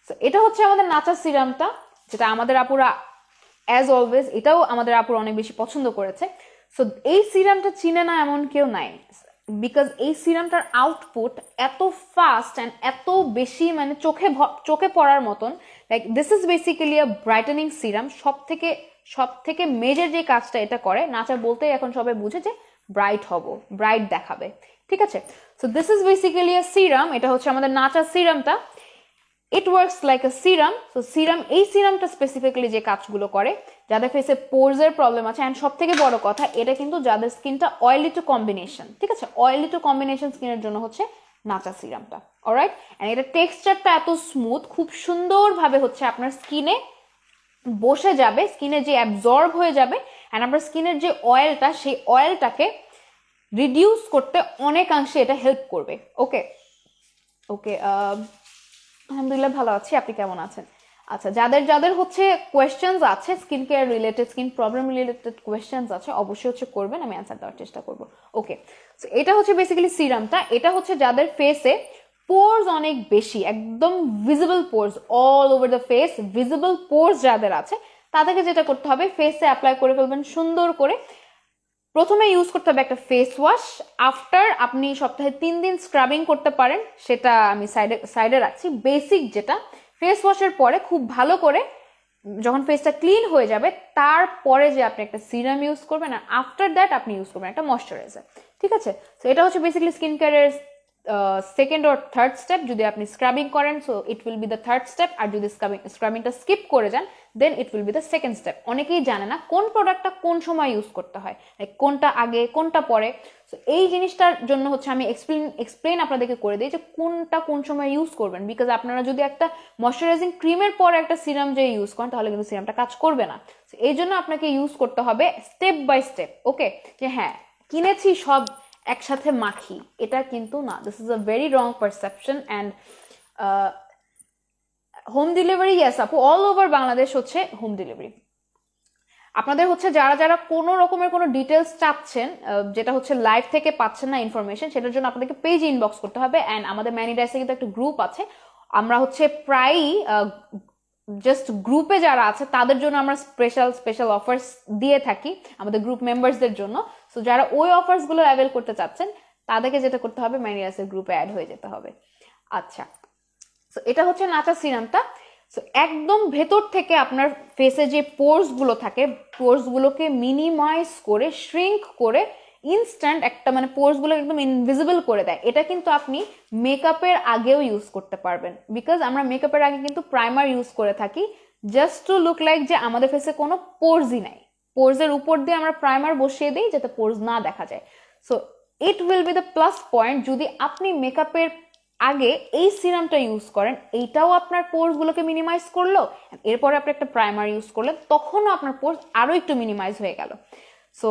সো এটা হচ্ছে আমাদের নাচা সিরামটা, যেটা আমাদের আপুরা অ্যাজ অলওয়েজ এটাও আমাদের আপুরা অনেক বেশি পছন্দ করেছে। সো এই সিরামটা চিনে না এমন কেউ নাই, বিকজ এই সিরামটার আউটপুট এত ফাস্ট অ্যান্ড এত বেশি মানে চোখে পড়ার মতন। Like this is basically a brightening serum. সব থেকে মেজর যে কাজটা এটা করে, নাচা বলতেই এখন সবাই বুঝে যে ব্রাইট দেখাবে, ঠিক আছে? So this is basically a serum. এটা হচ্ছে আমাদের নাচা সিরামটা। It works like a serum. So এই সিরামটা স্পেসিফিক্যালি যে কাজগুলো করে, যাদের ফেসে পোরসের প্রবলেম আছে, অ্যান্ড সব থেকে বড় কথা, এটা কিন্তু যাদের স্কিনটা অয়েলি টু কম্বিনেশন, ঠিক আছে? অয়েলি টু কম্বিনেশন স্কিনের জন্য হচ্ছে নাচা সিরামটা, অলরাইট? অ্যান্ড এটা টেক্সচারটা এত স্মুথ, খুব সুন্দরভাবে হচ্ছে আপনার স্কিনে বসে যাবে, স্কিনে যে অ্যাবজর্ব হয়ে যাবে, অ্যান্ড আপনার স্কিনের যে অয়েলটা, সেই অয়েলটাকে রিডিউস করতে অনেকাংশে এটা হেল্প করবে। ওকে, আলহামদুলিল্লাহ ভালো আছি, আপনি কেমন আছেন? আচ্ছা, যাদের হচ্ছে কোয়েশ্চেন্স আছে, skin care related, skin problem related questions আছে, অবশ্যই হচ্ছে করবেন, আমি অ্যান্সার দেওয়ার চেষ্টা করবো। ওকে, সো এটা হচ্ছে বেসিক্যালি সিরামটা। এটা হচ্ছে যাদের ফেসে পোরস অনেক বেশি, একদম visible pores, all over the face visible pores যাদের আছে, তাদেরকে যেটা করতে হবে, ফেসে অ্যাপ্লাই করে ফেলবেন সুন্দর করে। প্রথমে ইউজ করতে হবে একটা ফেস ওয়াশ। আফটার আপনি সপ্তাহে 3 দিন স্ক্রাবিং করতে পারেন, সেটা আমি সাইডে রাখছি। বেসিক যেটা, ফেস ওয়াশের পরে খুব ভালো করে যখন ফেসটা ক্লিন হয়ে যাবে, তারপরে যে আপনি একটা সিরাম ইউজ করবেন, আর আফটার দ্যাট আপনি ইউজ করবেন একটা ময়শ্চারাইজার, ঠিক আছে? সো এটা হচ্ছে বেসিক্যালি স্কিন কেয়ারের সেকেন্ড অর থার্ড স্টেপ। যদি আপনি স্ক্রাবিং করেন so it will be the third step, আর যদি স্ক্রাবিংটা স্কিপ করে যান then it will be the second step. অনেকেই জানে না কোন প্রোডাক্টটা কোন সময় ইউজ করতে হয়, কোনটা আগে কোনটা পরে। সো এই জিনিসটার জন্য হচ্ছে আমি এক্সপ্লেন আপনাদেরকে করে দিই যে কোনটা কোন সময় ইউজ করবেন। বিকজ আপনারা যদি একটা ময়শ্চারাইজিং ক্রিমের পরে একটা সিরাম যে ইউজ করেন তাহলে কিন্তু সিরামটা কাজ করবে না। এই জন্য আপনাকে ইউজ করতে হবে স্টেপ বাই স্টেপ। ওকে, যে হ্যাঁ কিনেছি সব একসাথে মাখি, এটা কিন্তু না। This is a very wrong perception. And home delivery, yes আপু, অল ওভার বাংলাদেশ হচ্ছে হোম ডেলিভারি। আপনাদের হচ্ছে যারা যারা কোনো রকমের কোনো ডিটেলস চাচ্ছেন, যেটা হচ্ছে লাইভ থেকে পাচ্ছেন না ইনফরমেশন, সেটার জন্য আপনাদেরকে পেজে ইনবক্স করতে হবে। অ্যান্ড আমাদের ম্যানিডাইসে কিন্তু একটা গ্রুপ আছে, আমরা হচ্ছে প্রায়ই জাস্ট গ্রুপে যারা আছে তাদের জন্য আমরা স্পেশাল অফার্স দিয়ে থাকি আমাদের গ্রুপ মেম্বার্সদের জন্য। সো যারা ওই অফার্সগুলো অ্যাভেল করতে চাচ্ছেন তাদেরকে যেটা করতে হবে, ম্যানিডাইসের গ্রুপে অ্যাড হয়ে যেতে হবে। আচ্ছা, সো এটা হচ্ছে নাচা সিরামটা। সো একদম ভেতর থেকে আপনার ফেসে যে পোর্স গুলো থাকে, পোর্স গুলোকে মিনিমাইজ করে শ্রিঙ্ক করে ইনস্ট্যান্ট একটা মানে পোর্স গুলো একদম ইনভিজিবল করে দেয়। এটা কিন্তু আপনি মেকআপের আগেও ইউজ করতে পারবেন, বিকজ আমরা মেকআপের আগে কিন্তু প্রাইমার ইউজ করে থাকি জাস্ট টু লুক লাইক যে আমাদের ফেসে কোনো পোর্সই নাই। পোর্সের উপর দিয়ে আমরা প্রাইমার বসিয়ে দিই যাতে পোর্স না দেখা যায়। So it will be the plus point যদি আপনি মেকআপের আগে এই সিরামটা ইউজ করেন, এইটাও আপনার পোর্স গুলোকে মিনিমাইজ করলো, এরপরে আপনি একটা প্রাইমার ইউজ করলেন তখনও আপনার পোর্স আরো একটু মিনিমাইজ হয়ে গেল। সো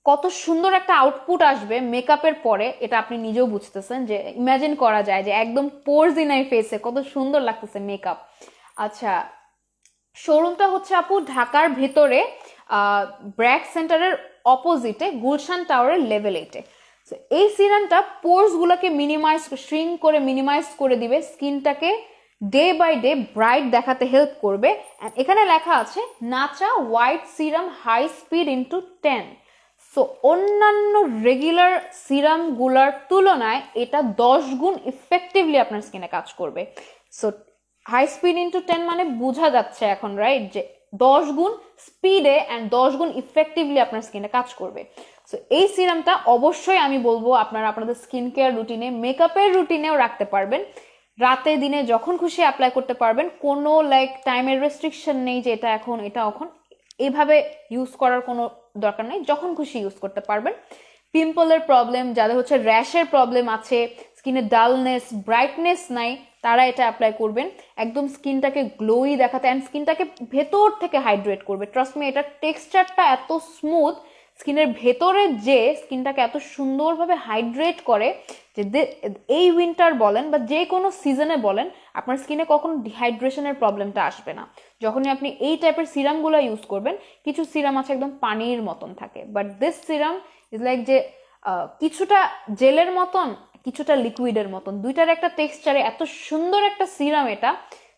কত সুন্দর একটা আউটপুট আসবে মেকআপের পরে, এটা আপনি নিজেও বুঝতেছেন, যে ইমাজিন করা যায় যে একদম পোর্সই নাই ফেসে, কত সুন্দর লাগতেছে মেকআপ। আচ্ছা, শোরুমটা হচ্ছে আপু ঢাকার ভেতরে ব্র্যাক সেন্টারের অপোজিটে গুলশান টাওয়ারের লেভেল 8-এ। এই সিরামটা পোর্স গুলোকে শ্রিঙ্ক করে মিনিমাইজ করে দিবে, স্কিনটাকে ডে বাই ডে ব্রাইট দেখাতে হেল্প করবে। এখানে লেখা আছে নাচা white serum high speed into 10। So অন্যান্য রেগুলার সিরাম গুলার তুলনায় এটা 10 গুণ ইফেক্টিভলি আপনার স্কিনে কাজ করবে। সো হাই স্পিড ইনটু 10 মানে বোঝা যাচ্ছে এখন, রাইট, যে 10 গুণ স্পিডে অ্যান্ড 10 গুণ ইফেক্টিভলি আপনার স্কিনে কাজ করবে। সো এই সিরামটা অবশ্যই আমি বলবো আপনারা আপনাদের স্কিন কেয়ার রুটিনে, মেকআপের রুটিনেও রাখতে পারবেন। রাতে দিনে যখন খুশি অ্যাপ্লাই করতে পারবেন, কোনো টাইমের রেস্ট্রিকশন নেই যে এটা এখন এটা এখন, এইভাবে ইউজ করার কোনো দরকার নেই, যখন খুশি ইউজ করতে পারবেন। পিম্পলের প্রবলেম, যাদের হচ্ছে র্যাশের প্রবলেম আছে, স্কিনে ডালনেস ব্রাইটনেস নাই, তারা এটা অ্যাপ্লাই করবেন। একদম স্কিনটাকে গ্লোই দেখাতে অ্যান্ড স্কিনটাকে ভেতর থেকে হাইড্রেট করবে। ট্রাস্ট মি, এটার টেক্সচারটা এত স্মুথ, স্কিনের ভেতরে যে স্কিনটাকে এত সুন্দরভাবে হাইড্রেট করে যে এই উইন্টার বলেন বা যে কোনো সিজনে বলেন আপনার স্কিনে কখনো ডিহাইড্রেশনের প্রবলেমটা আসবে না যখনই আপনি এই টাইপের সিরামগুলো ইউজ করবেন। কিছু সিরাম আছে একদম পানির মতন থাকে, but this serum is like যে কিছুটা জেলের মতন কিছুটা লিকুইডের মতন, দুইটার একটা টেক্সচারে এত সুন্দর একটা সিরাম, এটা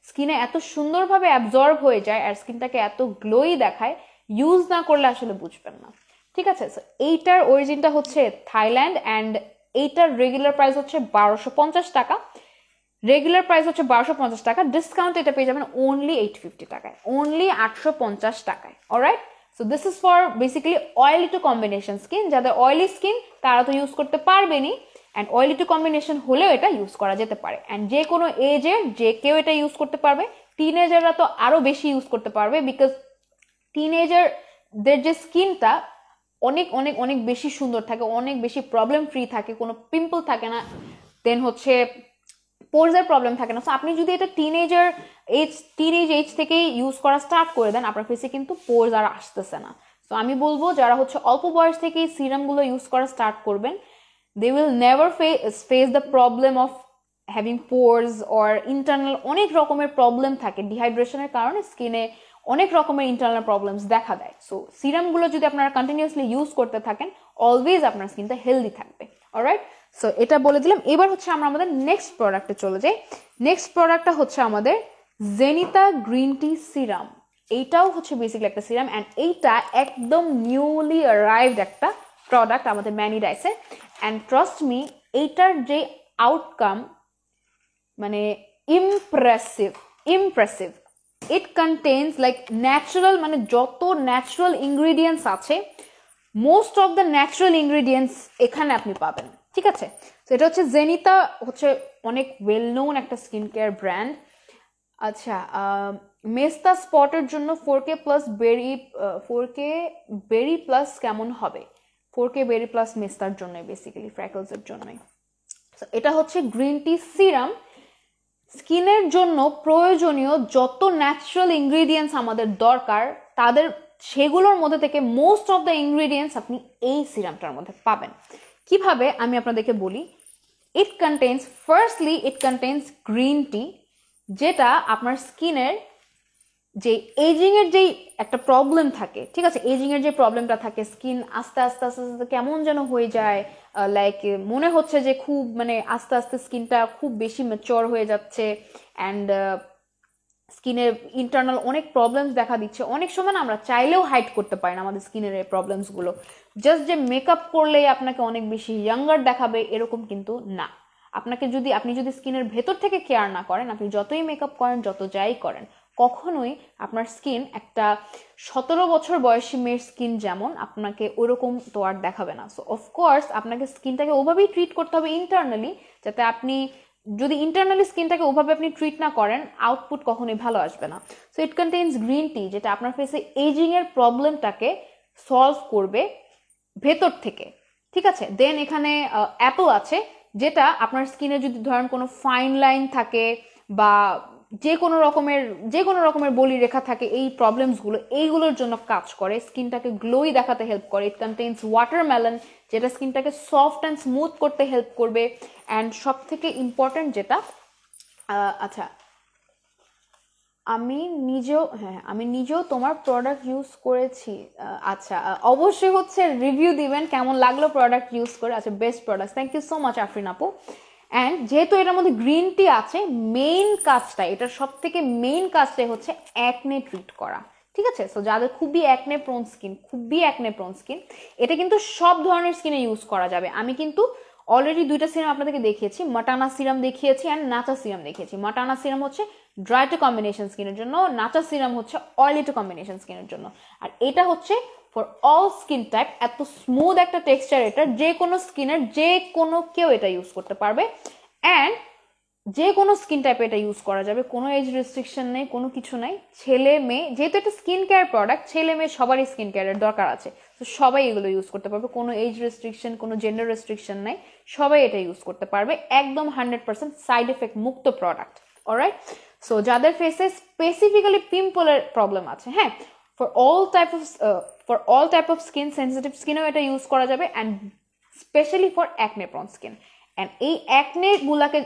স্কিনে এত সুন্দরভাবে অ্যাবজর্ব হয়ে যায় আর স্কিনটাকে এত গ্লোই দেখায়, ইউজ না করলে আসলে বুঝবেন না। ঠিক আছে, এইটার অরিজিনটা হচ্ছে থাইল্যান্ড অ্যান্ড এইটার রেগুলার প্রাইস হচ্ছে 1250 টাকা। রেগুলার প্রাইস হচ্ছে 1250 টাকা, ডিসকাউন্ট এটা পেয়ে যাবেন অনলি 850 টাকায়, অনলি 850 টাকায়। Alright, so this is for basically oily two combination skin. যাদের অয়েলি স্কিন তারা তো ইউজ করতে পারবেনই, অ্যান্ড অয়েলি টু কম্বিনেশন হলেও এটা ইউজ করা যেতে পারে। অ্যান্ড যে কোনো এজের যে কেউ এটা ইউজ করতে পারবে। টিনেজাররা তো আরো বেশি ইউজ করতে পারবে, বিকজ টিনেজারদের যে স্কিনটা অনেক অনেক অনেক বেশি সুন্দর থাকে, অনেক বেশি প্রবলেম ফ্রি থাকে, কোনো পিম্পল থাকে না, দেন হচ্ছে পোরসের প্রবলেম থাকে না। সো আপনি যদি এটা টিনেজ এজ থেকেই ইউজ করা স্টার্ট করে দেন, আপনার ফেসে কিন্তু পোরস আর আসতেছে না। সো আমি বলবো যারা হচ্ছে অল্প বয়স থেকেই সিরামগুলো ইউজ করা স্টার্ট করবেন, they will never face the problem of having pores or internal অনেক রকমের প্রবলেম থাকে ডিহাইড্রেশনের কারণে, স্কিনে অনেক রকমের ইন্টারনাল প্রবলেমস দেখা দেয়। সো সিরামগুলো যদি আপনারা কন্টিনিউয়াসলি ইউজ করতে থাকেন, অলওয়েজ আপনার স্কিনটা হেলদি থাকবে। অলরাইট, সো এটা বলে দিলাম। এবার হচ্ছে আমরা আমাদের নেক্সট প্রোডাক্টে চলে যাই। নেক্সট প্রোডাক্টটা হচ্ছে আমাদের জেনিতা গ্রিন টি সিরাম। এইটাও হচ্ছে বেসিক্যালি একটা সিরাম অ্যান্ড এইটা একদম নিউলি অ্যারাইভড একটা প্রোডাক্ট আমাদের ম্যানিডাইসে। অ্যান্ড ট্রাস্ট মি, এইটার যে আউটকাম মানে ইমপ্রেসিভ। ইট কন্টেইনস লাইক ন্যাচারাল, মানে যত ন্যাচারাল ইনগ্রিডিয়েন্টস আছে, most of the natural ingredients এখানে আপনি পাবেন। ঠিক আছে, তো এটা হচ্ছে জেনিতা, হচ্ছে অনেক ওয়েল নোন একটা স্কিন কেয়ার ব্র্যান্ড। আচ্ছা, মেস্তা স্পটের জন্য 4K প্লাস বেরি, 4K বেরি প্লাস কেমন হবে? 4K বেরি প্লাস মেস্তার জন্য, বেসিক্যালি ফ্র্যাকলসের জন্যই। এটা হচ্ছে গ্রিন টি সিরাম। স্কিনের জন্য প্রয়োজনীয় যত ন্যাচারাল ইনগ্রিডিয়েন্টস আমাদের দরকার, তাদের সেগুলোর মধ্যে থেকে মোস্ট অফ দ্য ইনগ্রিডিয়েন্টস আপনি এই সিরামটার মধ্যে পাবেন। কিভাবে আমি আপনাদেরকে বলি। ইট কন্টেন্স গ্রিন টি, যেটা আপনার স্কিনের যে এজিং এর যেই একটা প্রবলেম থাকে, ঠিক আছে, এজিং এর যে প্রবলেমটা থাকে, স্কিন আস্তে আস্তে আস্তে আস্তে কেমন যেন হয়ে যায়, লাইক মনে হচ্ছে যে খুব মানে আস্তে আস্তে স্কিনটা খুব বেশি ম্যাচিওর হয়ে যাচ্ছে, অ্যান্ড স্কিনের ইন্টারনাল অনেক প্রবলেমস দেখা দিচ্ছে। অনেক সময় না আমরা চাইলেও হাইড করতে পারি না আমাদের স্কিনের এই প্রবলেমসগুলো। জাস্ট যে মেকআপ করলেই আপনাকে অনেক বেশি ইয়াঙ্গার দেখাবে এরকম কিন্তু না। আপনি যদি স্কিনের ভেতর থেকে কেয়ার না করেন, আপনি যতই মেকআপ করেন, যত যাই করেন, কখনোই আপনার স্কিন একটা 17 বছর বয়সী মেয়ের স্কিন যেমন আপনাকে ওরকম তো আর দেখাবে না। সো অফকোর্স আপনাকে স্কিনটাকে ওভাবেই ট্রিট করতে হবে ইন্টারনালি, যাতে আপনি যদি ইন্টারনালি স্কিনটাকে ওভাবে আপনি ট্রিট না করেন, আউটপুট কখনোই ভালো আসবে না। So it contains green tea, যেটা আপনার ফেসে এজিং এর প্রবলেমটাকে সলভ করবে ভেতর থেকে, ঠিক আছে। দেন এখানে অ্যাপল আছে, যেটা আপনার স্কিনে যদি ধরেন কোনো ফাইন লাইন থাকে বা যে কোনো রকমের বলি রেখা থাকে, এই প্রবলেমসগুলো এইগুলোর জন্য কাজ করে, স্কিনটাকে গ্লোই দেখাতে হেল্প করে। ইট কন্টেইনস ওয়াটারমেলন, যেটা স্কিনটাকে সফট অ্যান্ড স্মুথ করতে হেল্প করবে। অ্যান্ড সব থেকে ইম্পর্টেন্ট যেটা, আচ্ছা আমি নিজেও তোমার প্রোডাক্ট ইউজ করেছি। আচ্ছা, অবশ্যই হচ্ছে রিভিউ দিবেন কেমন লাগলো প্রোডাক্ট ইউজ করে। আচ্ছা, best product, thank you so much Afrin আপু। অ্যান্ড যেহেতু এটার মধ্যে গ্রিন টি আছে, এটার সব থেকে মেইন কাজটাই হচ্ছে অ্যাকনে ট্রিট করা, ঠিক আছে। সো যাদের খুবই অ্যাকনে প্রোন স্কিন, এটা কিন্তু সব ধরনের স্কিনে ইউজ করা যাবে। আমি কিন্তু অলরেডি 2টা সিরাম আপনাদেরকে দেখিয়েছি, মাটানা সিরাম দেখিয়েছি অ্যান্ড নাচা সিরাম দেখিয়েছি। মাটানা সিরাম হচ্ছে ড্রাই টু কম্বিনেশন স্কিনের জন্য, নাচা সিরাম হচ্ছে অয়েলি টু কম্বিনেশন স্কিনের জন্য। আর এটা হচ্ছে ফর অল স্কিন টাইপ। এত স্মুথ একটা টেক্সচার, এটা যে কোনো স্কিনের যে কোনো কেউ এটা ইউজ করতে পারবে, অ্যান্ড যে কোনো স্কিন টাইপে এটা ইউজ করা যাবে, কোনো এজ রেস্ট্রিকশন নেই, কোনো কিছু নাই। ছেলে মেয়ে, যেহেতু এটা স্কিন কেয়ার প্রোডাক্ট, ছেলে মেয়ে সবারই স্কিন কেয়ারের দরকার আছে, তো সবাই এগুলো ইউজ করতে পারবে। কোনো এজ রেস্ট্রিকশন, কোনো জেন্ডার রেস্ট্রিকশন নাই, সবাই এটা ইউজ করতে পারবে। একদম 100% সাইড এফেক্ট মুক্ত প্রোডাক্ট, অলরাইট। সো যাদের ফেসে স্পেসিফিক্যালি পিম্পলের প্রবলেম আছে, হ্যাঁ, for all type of skin, sensitive স্কিনেও এটা ইউজ করা যাবে, and specially for acne prone skin. And এই অ্যাকনে গুলাকে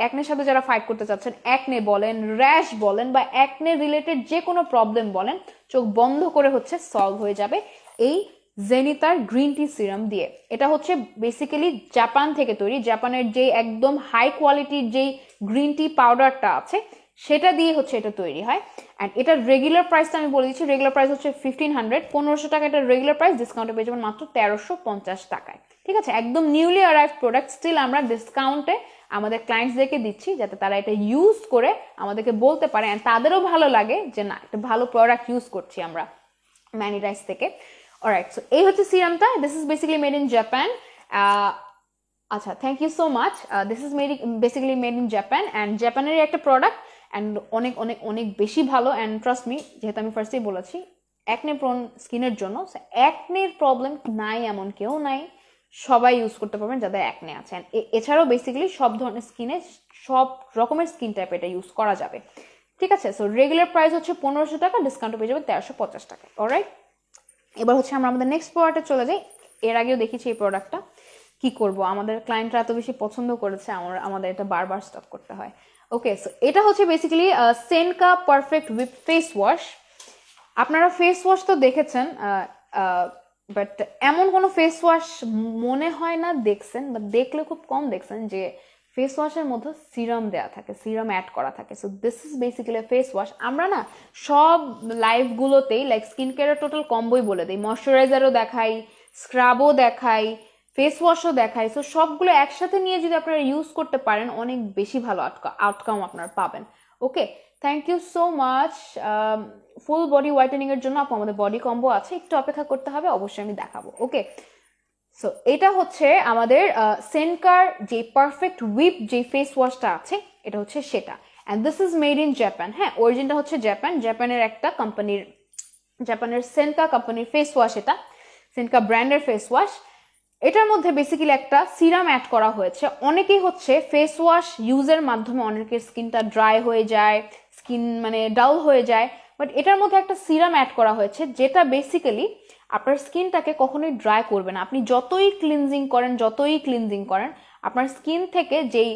অ্যাকনের সাথে যারা ফাইট করতে চাচ্ছেন, অ্যাকনে বলেন, র্যাশ বলেন, বা অ্যাকনে রিলেটেড যে কোনো প্রবলেম বলেন, চোখ বন্ধ করে হচ্ছে সলভ হয়ে যাবে এই জেনিতার গ্রিন টি সিরাম দিয়ে। এটা হচ্ছে বেসিক্যালি জাপান থেকে তৈরি, জাপানের যে একদম হাই কোয়ালিটির যেই গ্রিন টি পাউডারটা আছে, সেটা দিয়ে হচ্ছে এটা তৈরি হয়। অ্যান্ড এটার রেগুলার প্রাইসটা আমি বলে দিচ্ছি, রেগুলার প্রাইস হচ্ছে 1500, 1500 টাকা এটার রেগুলার প্রাইস, ডিসকাউন্টে পেয়ে যাবেন মাত্র 1350 টাকায়, ঠিক আছে। একদম নিউলি অ্যারাইভ প্রোডাক্ট, স্টিল আমরা ডিসকাউন্টে আমাদের ক্লায়েন্টসদেরকে দিচ্ছি, যাতে তারা এটা ইউজ করে আমাদেরকে বলতে পারে, অ্যান্ড তাদেরও ভালো লাগে যে না, একটা ভালো প্রোডাক্ট ইউজ করছি আমরা ম্যানিডাইস থেকে। অলরাইট, সো এই হচ্ছে সিরামটা। This is basically made in Japan. আচ্ছা, thank you so much. This is basically made in Japan, and জাপানের একটা প্রোডাক্ট, অ্যান্ড অনেক অনেক অনেক বেশি ভালো। অ্যান্ড ট্রাস্ট মি, যেহেতু আমি ফার্স্টেই বলেছি অ্যাকনে প্রোন স্কিনের জন্য, অ্যাকনের প্রবলেম নাই এমন কেউ নাই, সবাই ইউজ করতে পারবেন যাদের অ্যাকনে আছে। এছাড়াও বেসিক্যালি সব ধরনের স্কিনে, সব রকমের স্কিন টাইপ এটা ইউজ করা যাবে, ঠিক আছে। সো রেগুলার প্রাইস হচ্ছে 1500 টাকা, ডিসকাউন্ট পেয়ে যাবে 1350 টাকা, অলরাইট। এবার হচ্ছে আমরা আমাদের নেক্সট প্রোডাক্টে চলে যাই। এর আগেও দেখেছি এই প্রোডাক্টটা, কি করব, আমাদের ক্লায়েন্টরা এত বেশি পছন্দ করেছে, আমাদের এটা বারবার স্টক করতে হয়। ওকে, সো এটা হচ্ছে basically Senka perfect whip face wash. আপনারা ফেস ওয়াশ তো দেখেছেন, বাট এমন কোনো ফেস ওয়াশ মনে হয় না দেখছেন, বা দেখলে খুব কম দেখছেন, যে ফেস ওয়াশের মধ্যে সিরাম দেওয়া থাকে, সিরাম অ্যাড করা থাকে। So this is basically face wash. আমরা না সব লাইভগুলোতেই লাইক স্কিন কেয়ারের টোটাল কম্বোই বলে দিই, ময়শ্চারাইজারও দেখাই, স্ক্রাবও দেখাই, ফেস ওয়াশও দেখাই। সো সবগুলো একসাথে নিয়ে যদি আপনারা ইউজ করতে পারেন, অনেক বেশি ভালো আউটকাম আপনারা পাবেন। Okay, thank you so much. Full body whitening এর জন্য আমাদের বডি কম্বো আছে, একটু অপেক্ষা করতে হবে, অবশ্যই আমি দেখাবো। ওকে, সো এটা হচ্ছে আমাদের সেনকার যে পারফেক্ট হুইপ যে ফেস ওয়াশটা আছে, এটা হচ্ছে সেটা। And this is made in Japan. হ্যাঁ, অরিজিনটা হচ্ছে জাপানের একটা কোম্পানির, জাপানের সেনকা কোম্পানির ফেস ওয়াশ, এটা সেনকা ব্র্যান্ডের ফেস ওয়াশ। এটার মধ্যে বেসিক্যালি একটা সিরাম অ্যাড করা হয়েছে। অনেকেই হচ্ছে ফেস ওয়াশ ইউজের মাধ্যমে অনেকের স্কিনটা ড্রাই হয়ে যায়, স্কিন মানে ডাল হয়ে যায়, বাট এটার মধ্যে একটা সিরাম অ্যাড করা হয়েছে যেটা বেসিক্যালি আপনার স্কিনটাকে কখনোই ড্রাই করবে না। আপনি যতই ক্লিনজিং করেন আপনার স্কিন থেকে যেই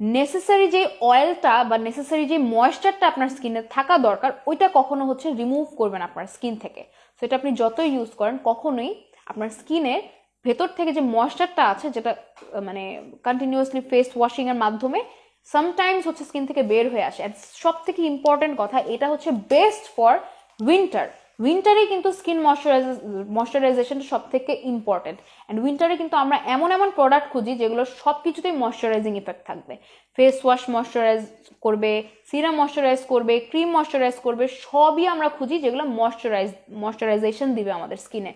নেসেসারি যে অয়েলটা বা নেসেসারি যে ময়েশ্চারটা আপনার স্কিনে থাকা দরকার, ওইটা কখনো হচ্ছে রিমুভ করবেন আপনার স্কিন থেকে। সো এটা আপনি যতই ইউজ করেন কখনোই আপনার স্কিনের ভেতর থেকে যে ময়েশ্চারটা আছে, যেটা মানে কন্টিনিউয়াসলি ফেস ওয়াশিং এর মাধ্যমে সামটাইমস হচ্ছে স্কিন থেকে বের হয়ে আসে। সব থেকে ইম্পর্টেন্ট কথা, এটা হচ্ছে বেস্ট ফর উইন্টারে কিন্তু স্কিন ময়শ্চারাইজেশন সব থেকে ইম্পর্টেন্ট। অ্যান্ড উইন্টারে কিন্তু আমরা এমন প্রোডাক্ট খুঁজি যেগুলো সব কিছুতেই ময়শ্চারাইজিং ইফেক্ট থাকবে। ফেস ওয়াশ ময়শ্চারাইজ করবে, সিরাম ময়শ্চারাইজ করবে, ক্রিম ময়শ্চারাইজ করবে, সবই আমরা খুঁজি যেগুলো ময়শ্চারাইজেশন দিবে আমাদের স্কিনে।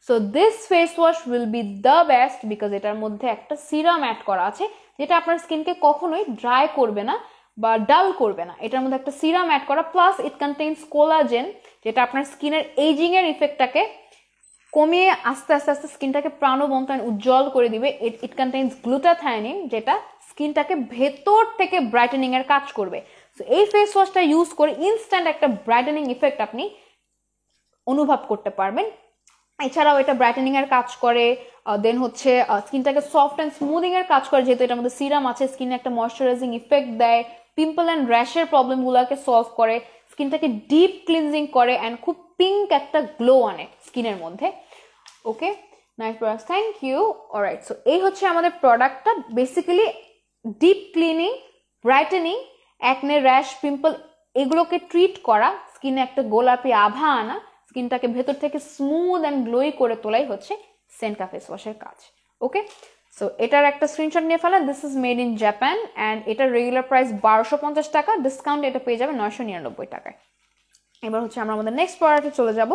So this face wash will be the best because এটার মধ্যে একটা সিরাম অ্যাড করা আছে যেটা আপনার স্কিনকে কখনোই ড্রাই করবে না বা ডাল করবে না। এটার মধ্যে একটা সিরাম অ্যাড করা, প্লাস ইট কন্টেইনস কোলাজেন, যেটা আপনার স্কিনের এইজিং এর ইফেক্টটাকে কমিয়ে আস্তে আস্তে স্কিনটাকে প্রাণবন্ত উজ্জ্বল করে দিবে। ইট কন্টেইনস গ্লুটাথায়োনিন, যেটা স্কিনটাকে ভেতর থেকে ব্রাইটেনিং এর কাজ করবে। সো এই ফেস ওয়াশটা ইউজ করে ইনস্ট্যান্ট একটা ব্রাইটেনিং ইফেক্ট আপনি অনুভব করতে পারবেন। এছাড়াও এটা ব্রাইটেনিং এর কাজ করে, দেন হচ্ছে স্কিনটাকে সফট অ্যান্ড স্মুদিং এর কাজ করে, যেহেতু এটার মধ্যে সিরাম আছে, স্কিনে একটা ময়শ্চারাইজিং ইফেক্ট দেয়, পিম্পল অ্যান্ড র্যাশের প্রবলেমগুলোকে সলভ করে, স্কিনটাকে ডিপ ক্লিনজিং করে, অ্যান্ড খুব পিঙ্ক একটা গ্লো আনে স্কিনের মধ্যে। Okay, nice product, thank you. Alright, so এই হচ্ছে আমাদের প্রোডাক্টটা, basically deep cleaning, brightening, acne, rash, pimple এগুলোকে ট্রিট করা, স্কিনে একটা গোলাপি আভা আনা, স্কিনটাকে ভেতর থেকে স্মুথ অ্যান্ড গ্লোই করে তোলাই হচ্ছে সেনকা ফেস ওয়াশের কাজ। ওকে, সো এটার একটা স্ক্রিনশট নিয়ে ফেলেন। This is made in Japan and এটার রেগুলার প্রাইস 1250 টাকা, ডিসকাউন্ট এটা পেয়ে যাবে 999 টাকায়। এবার হচ্ছে আমরা আমাদের নেক্সট প্রোডাক্টে চলে যাব।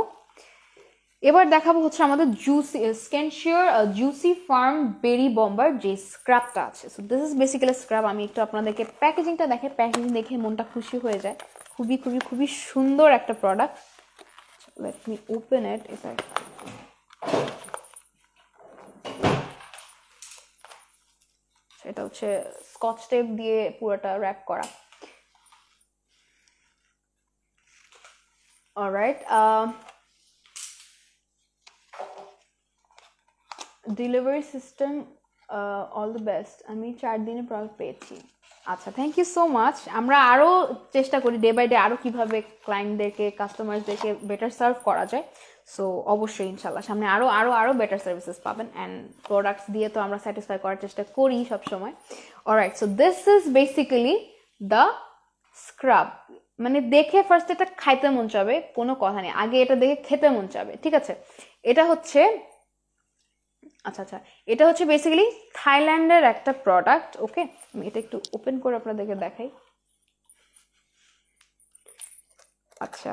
এবার দেখাবো হচ্ছে আমাদের স্কিনশিওর জুসি ফার্ম বেরি বম্বার যে স্ক্রাবটা আছে। So this is basically scrub. আমি একটু আপনাদেরকে প্যাকেজিংটা দেখে, প্যাকেজিং দেখে মনটা খুশি হয়ে যায়। খুবই খুবই খুবই সুন্দর একটা product. Let me open it. এটা হচ্ছে স্কচ টেপ দিয়ে পুরোটা র‍্যাপ করা। Alright, delivery system all the best. আমি 4 দিনে প্রোডাক্ট পেয়েছি। আচ্ছা, থ্যাংক ইউ সো মাচ। আমরা আরও চেষ্টা করি ডে বাই ডে আরও কীভাবে ক্লায়েন্টদেরকে, কাস্টমারদেরকে বেটার সার্ভ করা যায়। সো অবশ্যই ইনশাল্লাহ সামনে আরও আরও আরও বেটার সার্ভিসেস পাবেন, অ্যান্ড প্রোডাক্টস দিয়ে তো আমরা স্যাটিসফাই করার চেষ্টা করি সবসময়। Alright, so this is basically the scrub. মানে দেখে ফার্স্ট এটা খাইতে মন চাবে, কোনো কথা নেই, আগে এটা দেখে খেতে মন চাবে, ঠিক আছে। এটা হচ্ছে আচ্ছা এটা হচ্ছে বেসিক্যালি থাইল্যান্ডের একটা প্রোডাক্ট। ওকে, আমি এটা একটু ওপেন করে আপনাদেরকে দেখাই। আচ্ছা,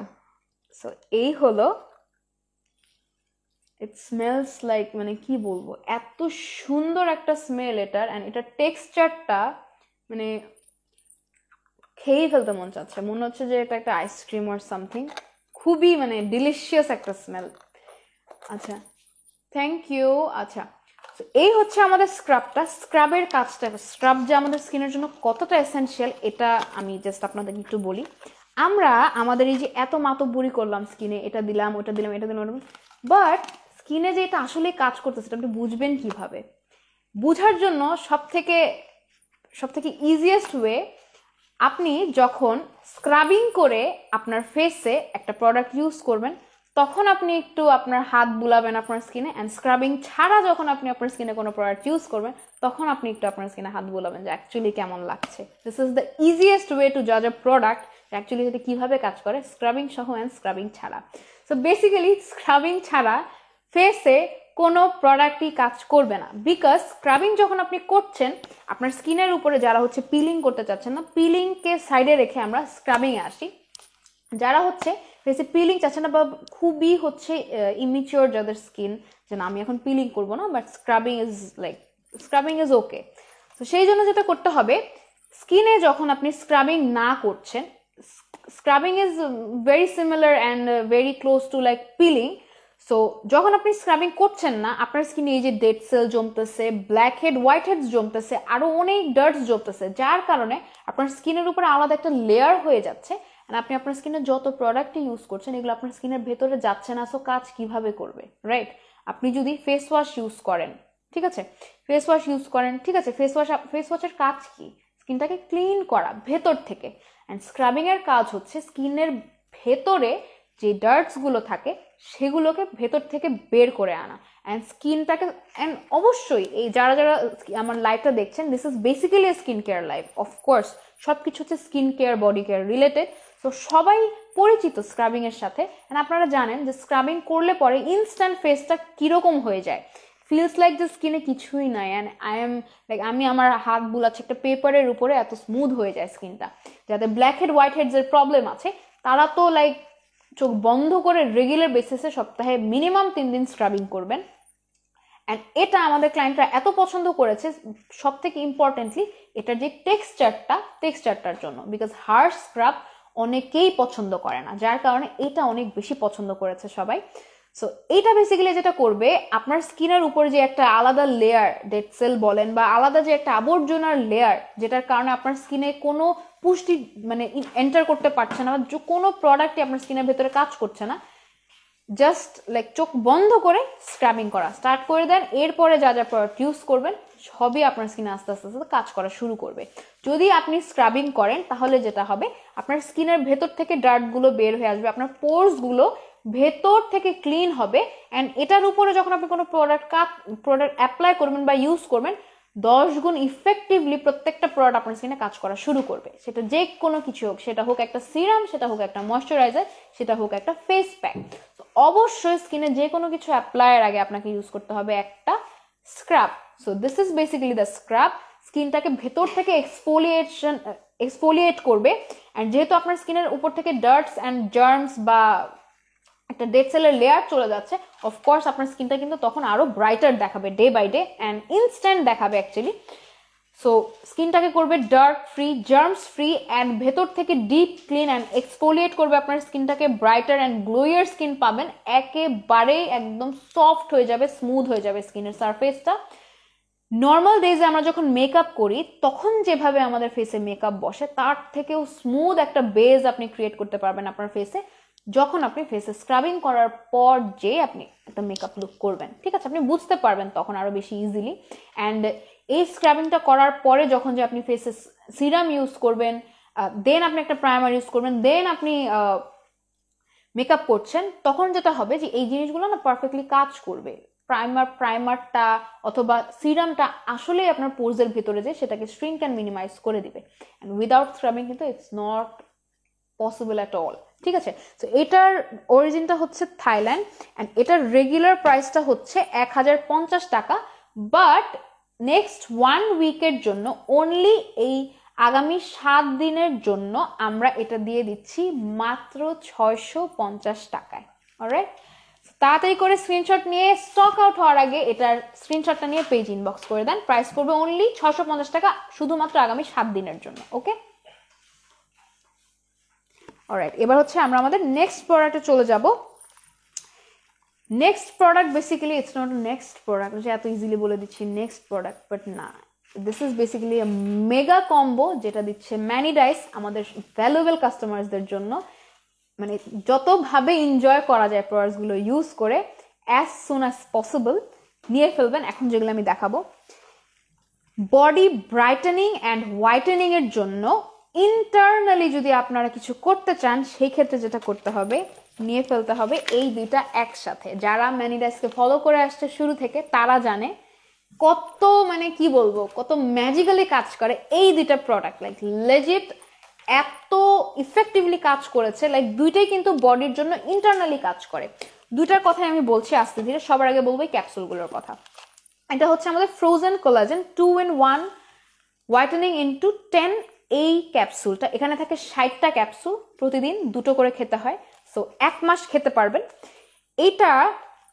সো এই হলো, ইট স্মেলস লাইক, মানে কি বলবো, এত সুন্দর একটা স্মেল এটার, অ্যান্ড এটার টেক্সচারটা মানে খেয়েই ফেলতে মন চাচ্ছে, মনে হচ্ছে যে এটা একটা আইসক্রিম অর সামথিং। খুবই মানে ডিলিশিয়াস একটা স্মেল। আচ্ছা, থ্যাংক ইউ। আচ্ছা, এই হচ্ছে আমাদের স্ক্রাবটা। স্ক্রাবের কাজটা, স্ক্রাব যে আমাদের স্কিনের জন্য কতটা এসেনশিয়াল এটা আমি জাস্ট আপনাদের একটু বলি। আমরা আমাদের এই যে এত মাতব্বরি করলাম, স্কিনে এটা দিলাম, ওটা দিলাম, এটা দিলাম, বাট স্কিনে যে এটা আসলে কাজ করতেছে এটা আপনি বুঝবেন কিভাবে? বুঝার জন্য সব থেকে ইজিয়েস্ট ওয়ে, আপনি যখন স্ক্রাবিং করে আপনার ফেসে একটা প্রোডাক্ট ইউজ করবেন, তখন আপনি একটু আপনার হাত বুলাবেন আপনার স্কিনে, অ্যান্ড স্ক্রাবিং ছাড়া যখন আপনি আপনার স্কিনে কোনো প্রোডাক্ট ইউজ করবেন, তখন আপনি একটু আপনার স্কিনে হাত বুলাবেন যে অ্যাকচুয়ালি কেমন লাগছে। This is the easiest way to জাজ আ প্রোডাক্ট অ্যাকচুয়ালি এটা কীভাবে কাজ করে, স্ক্রাবিং সহ অ্যান্ড স্ক্রাবিং ছাড়া। সো বেসিক্যালি স্ক্রাবিং ছাড়া ফেসে কোনো প্রোডাক্টই কাজ করবে না, বিকজ স্ক্রাবিং যখন আপনি করছেন আপনার স্কিনের উপরে, যারা হচ্ছে পিলিং করতে চাচ্ছেন না, পিলিংকে সাইডে রেখে আমরা স্ক্রাবিংয়ে আসি। যারা হচ্ছে ফেসে পিলিং চাচ্ছে না বা খুবই হচ্ছে ইমিচিওর যাদের স্কিন, যে না আমি এখন পিলিং করবো না, বাট স্ক্রাবিং ইজ ওকে। তো সেই জন্য যেটা করতে হবে, স্কিনে যখন আপনি স্ক্রাবিং না করছেন, scrubbing is very similar and very close to like peeling. So যখন আপনি স্ক্রাবিং করছেন না, আপনার স্কিনে এই যে ডেড সেল জমতেছে, ব্ল্যাক হেড, হোয়াইট হেডস জমতেছে, আরো অনেক ডার্টস জমতেছে, যার কারণে আপনার স্কিনের উপরে আলাদা একটা লেয়ার হয়ে যাচ্ছে। আপনি আপনার স্কিনে যত প্রোডাক্টই ইউজ করছেন, এগুলো আপনার স্কিনের ভেতরে যাচ্ছে না। সো কাজ কিভাবে করবে, রাইট? আপনি যদি ফেস ওয়াশ ইউজ করেন, ঠিক আছে, ফেস ওয়াশের কাজ কি? স্কিনটাকে ক্লিন করা ভেতর থেকে। অ্যান্ড স্ক্রাবিং এর কাজ হচ্ছে স্কিনের ভেতরে যে ডার্টস গুলো থাকে সেগুলোকে ভেতর থেকে বের করে আনা। অ্যান্ড স্কিনটাকে, অ্যান্ড অবশ্যই এই যারা যারা আমার লাইফটা দেখছেন, this is basically skin care life. Of course সবকিছু হচ্ছে skin care, body care related. তো সবাই পরিচিত স্ক্রাবিং এর সাথে। অ্যান্ড আপনারা জানেন যে স্ক্রাবিং করলে পরে ইনস্ট্যান্ট ফেসটা কিরকম হয়ে যায়, ফিলস লাইক যে স্কিনে কিছুই নাই। অ্যান্ড আমি আমার হাত বুলাচ্ছি একটা পেপারের উপরে, এত স্মুথ হয়ে যায় স্কিনটা। যাদের ব্ল্যাক হেড, হোয়াইট হেডস এর প্রবলেম আছে, তারা তো চোখ বন্ধ করে রেগুলার বেসিসে সপ্তাহে মিনিমাম 3 দিন স্ক্রাবিং করবেন। অ্যান্ড এটা আমাদের ক্লায়েন্টরা এত পছন্দ করেছে, সব থেকে ইম্পর্টেন্টলি এটার যে টেক্সচারটার জন্য, বিকজ হার্ড স্ক্রাব অনেকেই পছন্দ করে না, যার কারণে এটা অনেক বেশি পছন্দ করেছে সবাই। সো এটা বেসিক্যালি যেটা করবে, আপনার স্কিনের উপর যে একটা আলাদা লেয়ার, ডেড সেল বলেন বা আলাদা যে একটা আবর্জনার লেয়ার, যেটার কারণে আপনার স্কিনে কোনো পুষ্টি এন্টার করতে পারছে না, বা কোনো প্রোডাক্টই আপনার স্কিনের ভেতরে কাজ করছে না, জাস্ট চোখ বন্ধ করে স্ক্রাবিং করা স্টার্ট করে দেন। এরপরে যা যা প্রোডাক্ট ইউজ করবেন সবই আপনার স্কিনে আস্তে আস্তে আস্তে কাজ করা শুরু করবে। যদি আপনি স্ক্রাবিং করেন, তাহলে যেটা হবে, আপনার স্কিনের ভেতর থেকে ডার্টগুলো বের হয়ে আসবে, আপনার পোরসগুলো ভেতর থেকে ক্লিন হবে। অ্যান্ড এটার উপরে যখন আপনি কোনো প্রোডাক্ট অ্যাপ্লাই করবেন বা ইউজ করবেন, 10 গুণ ইফেক্টিভলি প্রত্যেকটা প্রোডাক্ট আপনার স্কিনে কাজ করা শুরু করবে। সেটা যে কোনো কিছু হোক, সেটা হোক একটা সিরাম, সেটা হোক একটা ময়শ্চারাইজার, সেটা হোক একটা ফেস প্যাক। অবশ্যই স্কিনে যে কোনো কিছু অ্যাপ্লাইয়ের আগে আপনাকে ইউজ করতে হবে একটা scrub. So this is basically the scrub. স্কিনটাকে ভেতর থেকে এক্সফোলিয়েট করবে। অ্যান্ড যেহেতু আপনার স্কিনের উপর থেকে ডার্টস অ্যান্ড জার্মস বা একটা ডেড সেলের লেয়ার চলে যাচ্ছে, অফকোর্স আপনার স্কিনটা কিন্তু তখন আরো ব্রাইটার দেখাবে day by day, and instant দেখাবে অ্যাকচুয়ালি। সো স্কিনটাকে করবে dark free, germs free, and ভেতর থেকে ডিপ ক্লিন অ্যান্ড এক্সফোলিয়েট করবে আপনার স্কিনটাকে, ব্রাইটার অ্যান্ড গ্লোয়ার স্কিন পাবেন। একেবারেই একদম সফট হয়ে যাবে, স্মুথ হয়ে যাবে স্কিনের সারফেসটা। নর্মাল ডেজে আমরা যখন মেকআপ করি, তখন যেভাবে আমাদের ফেসে মেকআপ বসে, তার থেকেও স্মুথ একটা বেজ আপনি ক্রিয়েট করতে পারবেন আপনার ফেসে, যখন আপনি ফেসে স্ক্রাবিং করার পর যে আপনি একটা মেকআপ লুক করবেন। ঠিক আছে, আপনি বুঝতে পারবেন তখন আরো বেশি ইজিলি। অ্যান্ড এই স্ক্রাবিংটা করার পরে যখন যে আপনি ফেসে সিরাম ইউজ করবেন, দেন আপনি একটা প্রাইমার ইউজ করবেন, দেন আপনি মেকআপ করছেন, তখন যেটা হবে যে এই জিনিসগুলো না পারফেক্টলি কাজ করবে। প্রাইমারটা অথবা সিরামটা আসলেই আপনার পোরসের ভিতরে যে সেটাকে শ্রিঙ্ক অ্যান্ড মিনিমাইজ করে দিবে। অ্যান্ড উইদাউট স্ক্রাবিং কিন্তু it's not possible at all. ঠিক আছে, তো এটার অরিজিনটা হচ্ছে থাইল্যান্ড, অ্যান্ড এটার রেগুলার প্রাইসটা হচ্ছে 1050 টাকা। বাট নেক্সট 1 উইকের জন্য, অনলি এই আগামী 7 দিনের জন্য আমরা এটা দিয়ে দিচ্ছি মাত্র 650 টাকায়। অলরাইট, তাড়াতাড়ি করে স্ক্রিনশট নিয়ে স্টক আউট হওয়ার আগে এটার স্ক্রিনশটটা নিয়ে পেজ ইনবক্স করে দেন। প্রাইস পড়বে অনলি 650 টাকা, শুধুমাত্র আগামী 7 দিনের জন্য। ওকে, অলরাইট, এবার হচ্ছে আমরা আমাদের নেক্সট প্রোডাক্টে চলে যাব। Next product basically it's not next product, যে এত ইজিলি বলে দিচ্ছি নেক্সট প্রোডাক্ট, বাট না, this is basically A mega combo যেটা দিচ্ছে ম্যানিডাইস আমাদের ভ্যালুয়েবল কাস্টমারসদের জন্য। মানে যতভাবে এনজয় করা যায় প্রোডাক্টসগুলো ইউজ করে, অ্যাজ সুন অ্যাজ পসিবল নিয়ে ফেলবেন। এখন যেগুলো আমি দেখাবো, বডি ব্রাইটেনিং অ্যান্ড হোয়াইটেনিং এর জন্য ইন্টারনালি যদি আপনারা কিছু করতে চান, সেই ক্ষেত্রে যেটা করতে হবে, নিয়ে ফেলতে হবে এই দুইটা একসাথে। যারা ম্যানিডাইসকে ফলো করে আসছে শুরু থেকে, তারা জানে কত কি বলবো, কত ম্যাজিক্যালি কাজ করে এই দুইটা প্রোডাক্ট। লেজিট এত ইফেক্টিভলি কাজ করেছে, দুইটাই কিন্তু বডির জন্য ইন্টারনালি কাজ করে। দুইটার কথাই আমি বলছি আস্তে ধীরে। সবার আগে বলবো এই ক্যাপসুলগুলোর কথা। এটা হচ্ছে আমাদের frozen collagen 2-in-1 whitening into 10। এই ক্যাপসুলটা, এখানে থাকে 60টা ক্যাপসুল, প্রতিদিন 2টো করে খেতে হয়। সো 1 মাস খেতে পারবেন। এটা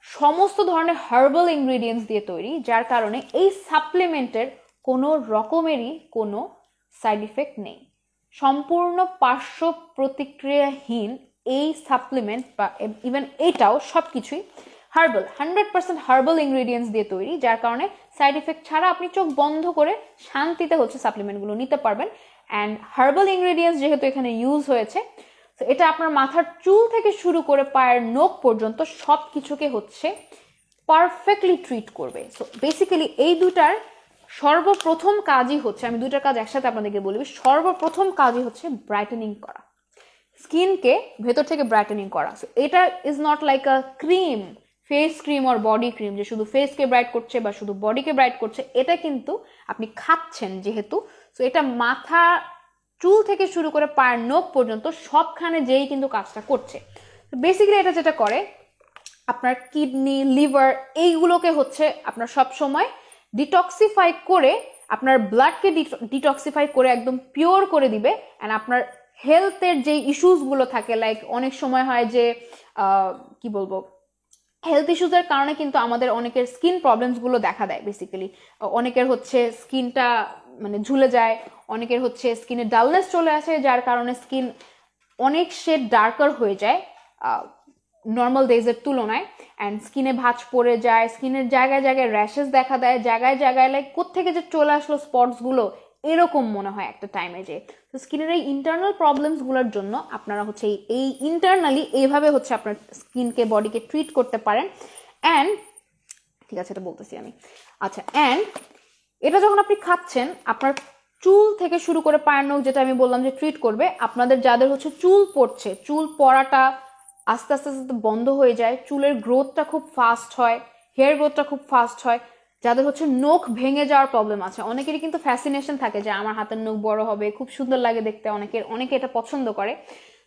সমস্ত ধরনের হার্বাল ইনগ্রেডিয়েন্টস দিয়ে তৈরি, যার কারণে এই সাপ্লিমেন্টের কোনো রকমেরই কোনো সাইড ইফেক্ট নেই। সম্পূর্ণ পার্শ্ব প্রতিক্রিয়াহীন এই সাপ্লিমেন্ট বা ইভেন এটাও সব কিছুই হার্বাল, 100% হার্বাল ইনগ্রেডিয়েন্টস দিয়ে তৈরি, যার কারণে সাইড ইফেক্ট ছাড়া আপনি চোখ বন্ধ করে শান্তিতে হচ্ছে সাপ্লিমেন্টগুলো নিতে পারবেন। অ্যান্ড হার্বাল ইনগ্রেডিয়েন্টস যেহেতু এখানে ইউজ হয়েছে, তো এটা আপনার মাথার চুল থেকে শুরু করে পায়ের নখ পর্যন্ত সব কিছুকে হচ্ছে পারফেক্টলি ট্রিট করবে। সো বেসিক্যালি এই দুটার সর্বপ্রথম কাজই হচ্ছে, আমি দুটার কাজ একসাথে আপনাদেরকে বলবো, সর্বপ্রথম কাজই হচ্ছে ব্রাইটেনিং করা, স্কিনকে ভেতর থেকে ব্রাইটেনিং করা। সো এটা is not like a cream, face cream or body cream যে শুধু ফেসকে ব্রাইট করছে বা শুধু বডিকে ব্রাইট করছে। এটা কিন্তু আপনি খাচ্ছেন যেহেতু, সো এটা মাথা চুল থেকে শুরু করে পায়ের নখ পর্যন্ত সবখানে যেই কিন্তু কাজটা করছে। বেসিক্যালি এটা যেটা করে, আপনার কিডনি, লিভার এইগুলোকে হচ্ছে আপনার সব সময় ডিটক্সিফাই করে, আপনার ব্লাডকে ডিটক্সিফাই করে একদম পিওর করে দিবে। অ্যান্ড আপনার হেলথের যে ইস্যুসগুলো থাকে, লাইক অনেক সময় হয় যে কি বলবো, হেলথ ইস্যুসের কারণে কিন্তু আমাদের অনেকের স্কিন প্রবলেমসগুলো দেখা দেয়। বেসিক্যালি অনেকের হচ্ছে স্কিনটা মানে ঝুলে যায়, অনেকের হচ্ছে স্কিনে ডালনেস চলে আসে, যার কারণে স্কিন অনেক শেড ডার্কার হয়ে যায় নর্মাল ডেজের তুলনায়। অ্যান্ড স্কিনে ভাঁজ পড়ে যায়, স্কিনের জায়গায় জায়গায় র্যাশেস দেখা দেয়, জায়গায় জায়গায় লাইক কোত্থেকে যে চলে আসলো স্পটসগুলো এরকম মনে হয় একটা টাইমে। যে তো স্কিনের এই ইন্টারনাল প্রবলেমসগুলোর জন্য আপনারা হচ্ছে এই ইন্টারনালি এইভাবে হচ্ছে আপনার স্কিনকে, বডিকে ট্রিট করতে পারেন। অ্যান্ড ঠিক আছে, এটা বলতেছি আমি। আচ্ছা, অ্যান্ড এটা যখন আপনি খাচ্ছেন, আপনার চুল থেকে শুরু করে পায়ের নখ, যেটা আমি বললাম যে ট্রিট করবে, আপনাদের যাদের হচ্ছে চুল পড়ছে, চুল পড়াটা আস্তে আস্তে আস্তে বন্ধ হয়ে যায়, চুলের গ্রোথটা খুব ফাস্ট হয়, হেয়ার গ্রোথটা খুব ফাস্ট হয়, যাদের হচ্ছে নখ ভেঙে যাওয়ার প্রবলেম আছে, অনেকেরই কিন্তু ফ্যাসিনেশন থাকে যে আমার হাতের নখ বড় হবে, খুব সুন্দর লাগে দেখতে, অনেকে এটা পছন্দ করে।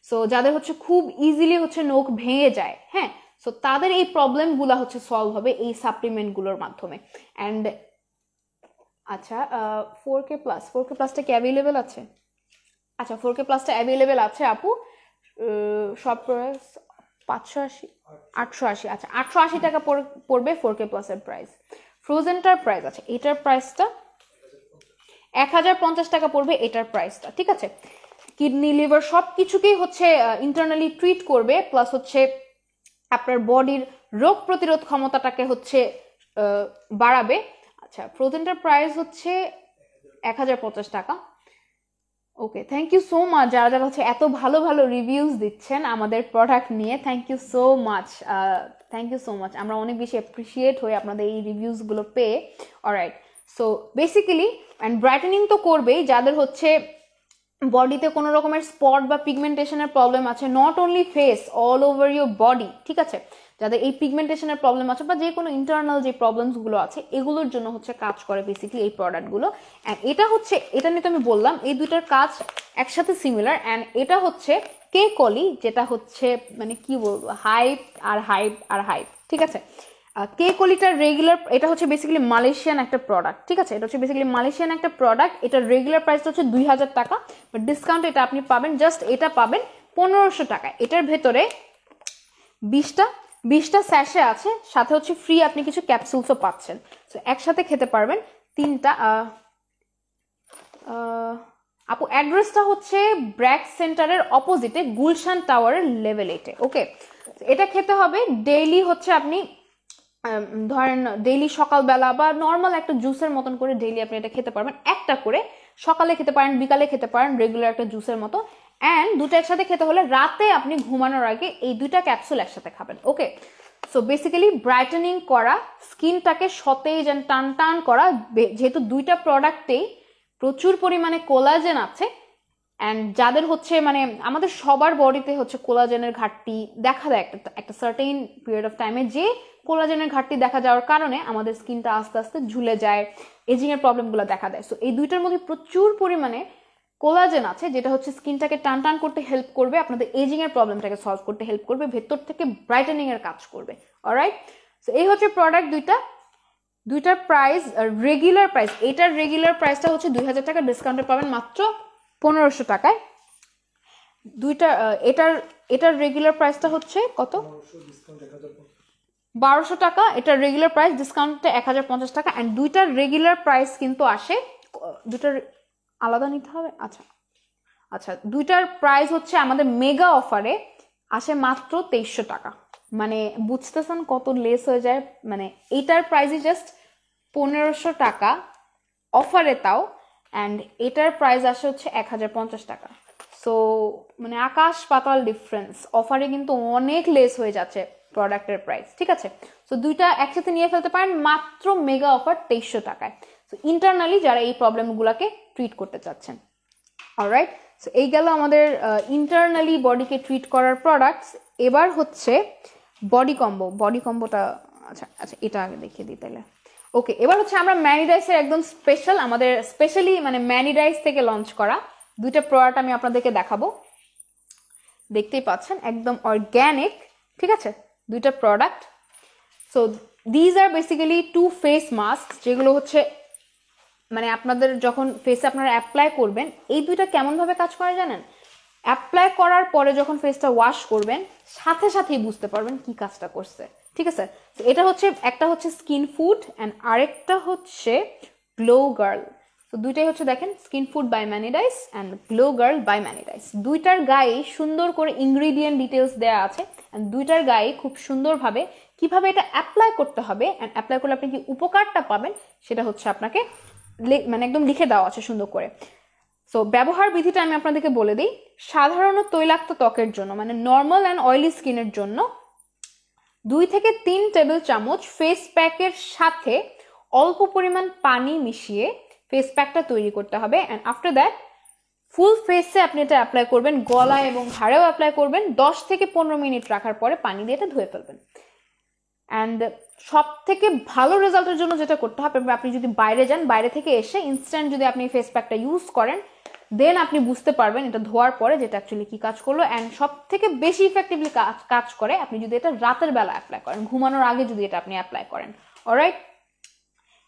সো যাদের হচ্ছে খুব ইজিলি হচ্ছে নখ ভেঙে যায়, হ্যাঁ, সো তাদের এই প্রবলেমগুলো হচ্ছে সলভ হবে এই সাপ্লিমেন্টগুলোর মাধ্যমে। অ্যান্ড আচ্ছা, 4K প্লাসটা কি অ্যাভেলেবেল আছে? আচ্ছা, 4K প্লাসটা অ্যাভেলেবেল আছে আপু। সব প্রাইস 580, 880। আচ্ছা, 880 টাকা পড়বে 4K প্লাসের প্রাইস। ফ্রোজেনটার প্রাইস আছে, এটার প্রাইসটা 1050 টাকা পড়বে এটার প্রাইসটা, ঠিক আছে। কিডনি, লিভার সব কিছুকেই হচ্ছে ইন্টারনালি ট্রিট করবে, প্লাস হচ্ছে আপনার বডির রোগ প্রতিরোধ ক্ষমতাটাকে হচ্ছে বাড়াবে। আচ্ছা, ফ্রোজেনটার প্রাইস হচ্ছে 1050 টাকা। ওকে, থ্যাংক ইউ সো মাচ যারা যারা হচ্ছে এত ভালো ভালো রিভিউজ দিচ্ছেন আমাদের প্রোডাক্ট নিয়ে, thank you so much, thank you so much. আমরা অনেক বেশি অ্যাপ্রিসিয়েট হই আপনাদের এই রিভিউজগুলো পেয়ে। Alright, so basically and brightening তো করবেই, যাদের হচ্ছে বডিতে কোনো রকমের স্পট বা পিগমেন্টেশনের প্রবলেম আছে, not only face, all over your body, ঠিক আছে, যাদের এই পিগমেন্টেশনের প্রবলেম আছে বা যে কোনো ইন্টারনাল যে প্রবলেমসগুলো আছে, এগুলোর জন্য হচ্ছে কাজ করে বেসিক্যালি এই প্রোডাক্টগুলো। অ্যান্ড এটা হচ্ছে, এটা নিয়ে তো আমি বললাম এই দুইটার কাজ একসাথে সিমিলার। অ্যান্ড এটা হচ্ছে কেকলি, যেটা হচ্ছে মানে কি বলবো, হাইপ আর হাইপ আর হাইপ, ঠিক আছে। কেকলিটার রেগুলার, এটা হচ্ছে বেসিক্যালি মালয়েশিয়ান একটা প্রোডাক্ট, ঠিক আছে, এটা হচ্ছে বেসিক্যালি মালয়েশিয়ান একটা প্রোডাক্ট। এটার রেগুলার প্রাইসটা হচ্ছে 2000 টাকা, বাট ডিসকাউন্ট এটা আপনি পাবেন, জাস্ট এটা পাবেন 1500 টাকায়। এটার ভেতরে 20টা স্যাশে আছে, সাথে হচ্ছে ফ্রি আপনি কিছু ক্যাপসুলসও পাচ্ছেন। তো একসাথে খেতে পারবেন 3টা। আপু অ্যাড্রেসটা হচ্ছে ব্র্যাক সেন্টারের অপোজিটে গুলশান টাওয়ারের লেভেল 8-এ। ওকে, এটা খেতে হবে ডেইলি, হচ্ছে আপনি ধরেন ডেইলি সকালবেলা বা নর্মাল একটা জুসের মতন করে ডেইলি আপনি এটা খেতে পারবেন, একটা করে সকালে খেতে পারেন, বিকালে খেতে পারেন, রেগুলার একটা জুসের মতো। অ্যান্ড দুটো একসাথে খেতে হলে রাতে আপনি ঘুমানোর আগে এই 2টা ক্যাপসুল একসাথে খাবেন। ওকে, সো বেসিক্যালি ব্রাইটেনিং করা, স্কিনটাকে সতেজ অ্যান্ড টান টান করা, যেহেতু 2টা প্রোডাক্টেই প্রচুর পরিমাণে কোলাজেন আছে। অ্যান্ড যাদের হচ্ছে মানে আমাদের সবার বডিতে হচ্ছে কোলাজেনের ঘাটতি দেখা দেয় একটা সার্টেন পিরিয়ড অফ টাইমে, যে কোলাজেনের ঘাটতি দেখা যাওয়ার কারণে আমাদের স্কিনটা আস্তে আস্তে ঝুলে যায়, এজিং এর প্রবলেমগুলো দেখা দেয়। সো এই 2টার মধ্যে প্রচুর পরিমাণে কোলাজেন আছে, যেটা হচ্ছে স্কিনটাকে টান টান করতে হেল্প করবে, আপনাদের এজিং এর প্রবলেমটাকে সলভ করতে হেল্প করবে, ভেতর থেকে ব্রাইটেনিং এর কাজ করবে। অলরাইট, সো এই হচ্ছে প্রোডাক্ট দুইটার প্রাইস, রেগুলার প্রাইস, এটার রেগুলার প্রাইসটা হচ্ছে 2000 টাকা, ডিসকাউন্টে পাবেন মাত্র 1500 টাকায়। এটার রেগুলার প্রাইসটা হচ্ছে কত? 1200 টাকা, এটা রেগুলার প্রাইস, ডিসকাউন্টে 1050 টাকা। অ্যান্ড দুইটার রেগুলার প্রাইস কিন্তু আসে, দুইটার আলাদা নিতে হবে। আচ্ছা আচ্ছা, দুইটার প্রাইস হচ্ছে আমাদের মেগা অফারে আসে মাত্র 2300 টাকা। মানে বুঝতেছেন কত লেস হয়ে যায়, মানে এইটার প্রাইসই জাস্ট 1500 টাকা অফারে তাও, অ্যান্ড এটার প্রাইস আসে হচ্ছে 1050 টাকা। সো মানে আকাশ পাতাল ডিফারেন্স, অফারে কিন্তু অনেক লেস হয়ে যাচ্ছে প্রোডাক্টের প্রাইস, ঠিক আছে। সো দুইটা একসাথে নিয়ে ফেলতে পারেন মাত্র মেগা অফার 2300 টাকায়। সো ইন্টারনালি যারা এই প্রবলেমগুলোকে ট্রিট করতে চাচ্ছেন, অলরাইট। সো এই গেল আমাদের ইন্টারনালি বডিকে ট্রিট করার প্রোডাক্টস। এবার হচ্ছে বডি কম্বো। বডি কম্বোটা আচ্ছা আচ্ছা এটা আগে দেখিয়ে দিই তাহলে। ওকে, এবার হচ্ছে আমরা ম্যানিডাইসের একদম স্পেশাল, আমাদের স্পেশালি মানে ম্যানিডাইস থেকে লঞ্চ করা দুইটা প্রোডাক্ট আমি আপনাদেরকে দেখাবো। দেখতেই পাচ্ছেন একদম অর্গ্যানিক, ঠিক আছে, দুইটা product. So these are basically 2 face mask, যেগুলো হচ্ছে মানে আপনাদের যখন ফেসে আপনারা অ্যাপ্লাই করবেন, এই দুইটা কেমনভাবে কাজ করে জানেন? অ্যাপ্লাই করার পরে যখন ফেসটা ওয়াশ করবেন সাথে সাথেই বুঝতে পারবেন কি কাজটা করছে, ঠিক আছে। তো এটা হচ্ছে, একটা হচ্ছে স্কিন ফুড অ্যান্ড আরেকটা হচ্ছে গ্লো গার্ল। তো দুইটাই হচ্ছে দেখেন, স্কিন ফুড বাই ম্যানিডাইস অ্যান্ড গ্লো গার্ল বাই ম্যানিডাইস। দুইটার গায়ে সুন্দর করে ইনগ্রিডিয়েন্ট ডিটেলস দেওয়া আছে, অ্যান্ড দুইটার গায়ে খুব সুন্দরভাবে কিভাবে এটা অ্যাপ্লাই করতে হবে অ্যান্ড অ্যাপ্লাই করলে আপনি কি উপকারটা পাবেন সেটা হচ্ছে আপনাকে মানে একদম লিখে দেওয়া আছে সুন্দর করে। সো ব্যবহার বিধিটা আমি আপনাদেরকে বলে দিই। সাধারণ তৈলাক্ত ত্বকের জন্য মানে নর্মাল অ্যান্ড অয়েলি স্কিনের জন্য 2 থেকে 3 টেবিল চামচ ফেস প্যাকের সাথে অল্প পরিমাণ পানি মিশিয়ে ফেস প্যাকটা তৈরি করতে হবে। অ্যান্ড আফটার দ্যাট ফুল ফেসে আপনি এটা অ্যাপ্লাই করবেন, গলায় এবং ঘাড়েও অ্যাপ্লাই করবেন। 10 থেকে 15 মিনিট রাখার পরে পানি দিয়ে এটা ধুয়ে ফেলবেন। অ্যান্ড সব থেকে ভালো রেজাল্টের জন্য যেটা করতে হবে, আপনি যদি বাইরে যান, বাইরে থেকে এসে ইনস্ট্যান্ট যদি আপনি ফেস প্যাকটা ইউজ করেন, দেন আপনি বুঝতে পারবেন এটা ধোয়ার পরে যেটা অ্যাকচুয়ালি কি কাজ করলো। অ্যান্ড সব থেকে বেশি ইফেক্টিভলি কাজ করে আপনি যদি এটা রাতের বেলা অ্যাপ্লাই করেন, ঘুমানোর আগে যদি এটা আপনি অ্যাপ্লাই করেন, অলরাইট।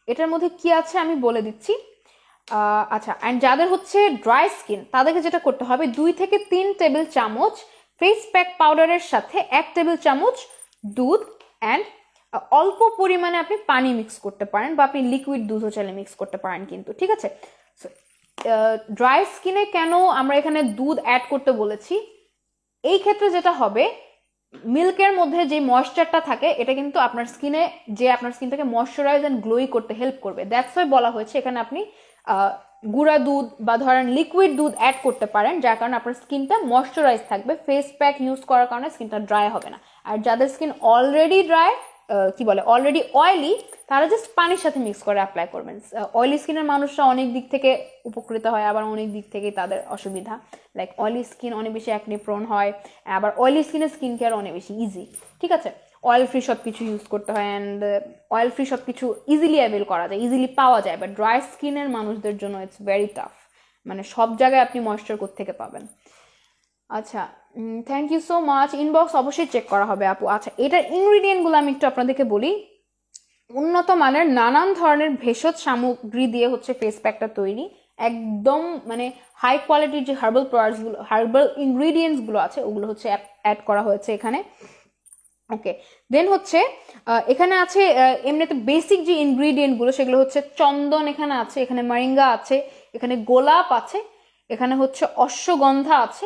এটার মধ্যে কি আছে আমি বলে দিচ্ছি। আচ্ছা, অ্যান্ড যাদের হচ্ছে ড্রাই স্কিন তাদেরকে যেটা করতে হবে, 2 থেকে 3 টেবিল চামচ ফেস প্যাক পাউডারের সাথে 1 টেবিল চামচ দুধ অ্যান্ড অল্প পরিমাণে আপনি পানি মিক্স করতে পারেন, বা আপনি লিকুইড দুধও চাইলে মিক্স করতে পারেন কিন্তু, ঠিক আছে। ড্রাই স্কিনে কেন আমরা এখানে দুধ অ্যাড করতে বলেছি, এই ক্ষেত্রে যেটা হবে, মিল্কের মধ্যে যে ময়েশ্চারটা থাকে এটা কিন্তু আপনার স্কিনে যে আপনার স্কিনটাকে ময়েশ্চারাইজ এন্ড গ্লোই করতে হেল্প করবে। দ্যাটস ওয়াই বলা হয়েছে এখানে আপনি গুঁড়া দুধ বা ধরেন লিকুইড দুধ অ্যাড করতে পারেন, যার কারণে আপনার স্কিনটা ময়েশ্চারাইজ থাকবে, ফেস প্যাক ইউজ করার কারণে স্কিনটা ড্রাই হবে না। আর যাদের স্কিন অলরেডি ড্রাই, কি বলে অলরেডি অয়েলি, তারা জাস্ট পানির সাথে মিক্স করে অ্যাপ্লাই করবেন। অয়েলি স্কিনের মানুষরা অনেক দিক থেকে উপকৃত হয়, আবার অনেক দিক থেকেই তাদের অসুবিধা। লাইক অয়েলি স্কিন অনেক বেশি অ্যাকনে প্রোন হয়, আবার অয়েলি স্কিনের স্কিন কেয়ার অনেক বেশি ইজি, ঠিক আছে। অয়েল ফ্রি সব কিছু ইউজ করতে হয়, অ্যান্ড অয়েল ফ্রি সব কিছু ইজিলি অ্যাভেল করা যায়, ইজিলি পাওয়া যায়। বাট ড্রাই স্কিনের মানুষদের জন্য ইটস ভেরি টাফ, মানে সব জায়গায় আপনি ময়েশ্চার কোত্থেকে পাবেন। আচ্ছা, thank you so much. Inbox অবশ্যই চেক করা হবে আপু। আচ্ছা, এটার ইনগ্রিডিয়েন্টগুলো আমি একটু আপনাদেরকে বলি। উন্নত মানের নানান ধরনের ভেষজ সামগ্রী দিয়ে হচ্ছে ফেস প্যাকটা তৈরি, একদম মানে হাই কোয়ালিটির যে হার্বাল প্রোডাক্টসগুলো, হার্বাল ইনগ্রিডিয়েন্টসগুলো আছে ওগুলো হচ্ছে অ্যাড করা হয়েছে এখানে। ওকে, দেন হচ্ছে এখানে আছে এমনিতে বেসিক যে ইনগ্রিডিয়েন্টগুলো সেগুলো হচ্ছে চন্দন এখানে আছে, এখানে মরিঙ্গা আছে, এখানে গোলাপ আছে, এখানে হচ্ছে অশ্বগন্ধা আছে,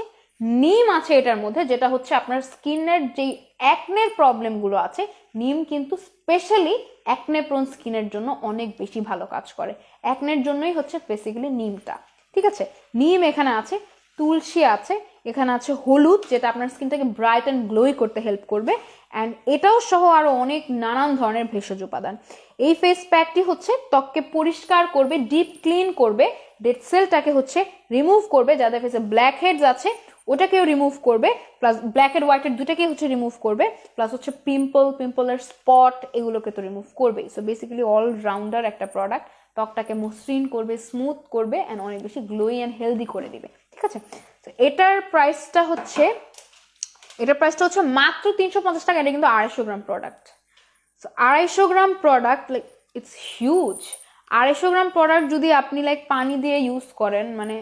নিম আছে এটার মধ্যে, যেটা হচ্ছে আপনার স্কিনের যেই অ্যাকনের প্রবলেমগুলো আছে, নিম কিন্তু স্পেশালি অ্যাকনে প্রোন স্কিনের জন্য অনেক বেশি ভালো কাজ করে। অ্যাকনের জন্যই হচ্ছে বেসিক্যালি নিমটা, ঠিক আছে। নিম এখানে আছে, তুলসী আছে, এখানে আছে হলুদ, যেটা আপনার স্কিনটাকে ব্রাইট অ্যান্ড গ্লোই করতে হেল্প করবে, অ্যান্ড এটাও সহ আরো অনেক নানান ধরনের ভেষজ উপাদান। এই ফেস প্যাকটি হচ্ছে ত্বককে পরিষ্কার করবে, ডিপ ক্লিন করবে, ডেড সেলটাকে হচ্ছে রিমুভ করবে, যাদের ফেসে ব্ল্যাক হেডস আছে ওটাকেও রিমুভ করবে, plus black head white head দুটাকেই হচ্ছে রিমুভ করবে, প্লাস হচ্ছে পিম্পলের স্পট এগুলোকে তো রিমুভ করবেই। সো বেসিক্যালি অলরাউন্ডার একটা প্রোডাক্ট, ত্বকটাকে মসৃণ করবে, স্মুথ করবে, অ্যান্ড অনেক বেশি গ্লোই অ্যান্ড হেলদি করে দিবে, ঠিক আছে। তো এটার প্রাইসটা হচ্ছে মাত্র 350 টাকা। এটা কিন্তু 250 gram product. So 250 gram product, like it's huge. 250 gram product যদি আপনি লাইক পানি দিয়ে ইউজ করেন, মানে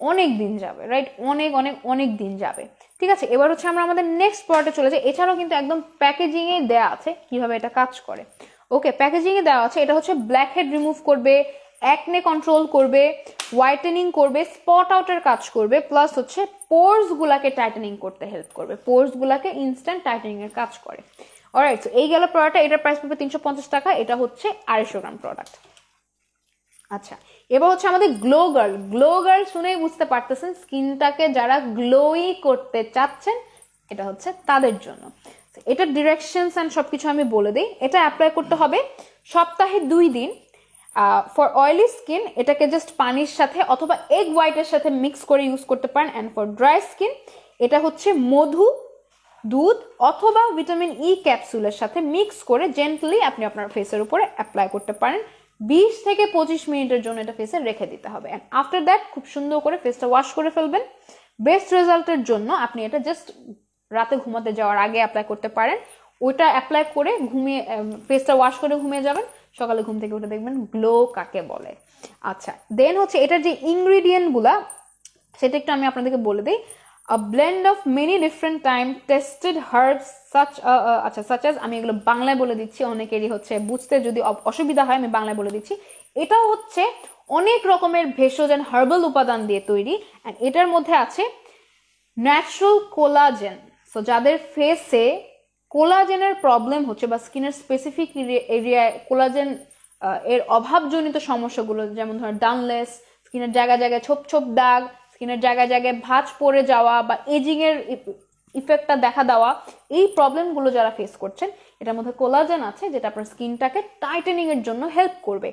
অনেক দিন যাবে, রাইট? অনেক অনেক অনেক দিন যাবে। ঠিক আছে, এবার হচ্ছে আমরা আমাদের নেক্সট পার্টে চলে যাই। এছাড়াও কিন্তু একদম প্যাকেজিং এ দেওয়া আছে কিভাবে এটা কাজ করে। ওকে, প্যাকেজিং এ দেওয়া আছে এটা হচ্ছে ব্ল্যাক হেড রিমুভ করবে, অ্যাকনে কন্ট্রোল করবে, হোয়াইটেনিং করবে, স্পট আউটের কাজ করবে, প্লাস হচ্ছে পোর্স গুলাকে টাইটেনিং করতে হেল্প করবে। পোর্স গুলাকে ইনস্ট্যান্ট টাইটেনিং এর কাজ করে। অলরাইট, সো এই গেল প্রোডাক্টটা। এটার প্রাইস পড়বে 350 টাকা। এটা হচ্ছে 250 গ্রাম প্রোডাক্ট। আচ্ছা, এবার হচ্ছে আমাদের গ্লো গার্ল। গ্লো গার্ল শুনেই বুঝতে পারতেছেন স্কিনটাকে যারা গ্লোই করতে চাচ্ছেন এটা হচ্ছে তাদের জন্য। এটা ডিরেকশনস অ্যান্ড সবকিছু আমি বলে দিই। এটা অ্যাপ্লাই করতে হবে সপ্তাহে 2 দিন। ফর অয়েলি স্কিন এটাকে জাস্ট পানির সাথে অথবা এগ হোয়াইটের সাথে মিক্স করে ইউজ করতে পারেন। অ্যান্ড ফর ড্রাই স্কিন এটা হচ্ছে মধু, দুধ অথবা ভিটামিন ই ক্যাপসুলের সাথে মিক্স করে জেন্টলি আপনি আপনার ফেসের উপরে অ্যাপ্লাই করতে পারেন। 20 থেকে 25 মিনিটের জন্য এটা ফেসে রেখে দিতে হবে। অ্যান্ড আফটার দ্যাট খুব সুন্দর করে ফেসটা ওয়াশ করে ফেলবেন। বেস্ট রেজাল্টের জন্য আপনি এটা জাস্ট রাতে ঘুমাতে যাওয়ার আগে অ্যাপ্লাই করতে পারেন। ওইটা অ্যাপ্লাই করে ঘুমিয়ে ফেসটা ওয়াশ করে ঘুমিয়ে যাবেন। সকালে ঘুম থেকে উঠে দেখবেন গ্লো কাকে বলে। আচ্ছা, দেন হচ্ছে এটার যে ইনগ্রিডিয়েন্টগুলা সেটা একটু আমি আপনাদেরকে বলে দিই। A blend of many different time tested herbs such as আমি এগুলো বাংলায় বলে দিচ্ছি, অনেকেরই হচ্ছে বুঝতে যদি অসুবিধা হয় আমি বাংলায় বলে দিচ্ছি। এটাও হচ্ছে অনেক রকমের ভেষজ এন্ড হার্বাল উপাদান দিয়ে তৈরি। এন্ড এটার মধ্যে আছে ন্যাচারাল কোলাজেন। সো যাদের ফেসে কোলাজেনের প্রবলেম হচ্ছে বা স্কিনের স্পেসিফিক এরিয়ায় কোলাজেন এর অভাবজনিত সমস্যাগুলো, যেমন ধরেন ডানলেস, স্কিনের জায়গায় জায়গায় ছোপ ছোপ দাগ, স্কিনের জায়গায় জায়গায় ভাঁজ পড়ে যাওয়া বা এজিং এর ইফেক্টটা দেখা দেওয়া, এই প্রবলেমগুলো যারা ফেস করছেন এটার মধ্যে কোলাজেন আছে যেটা আপনার স্কিনটাকে টাইটেনিং এর জন্য হেল্প করবে।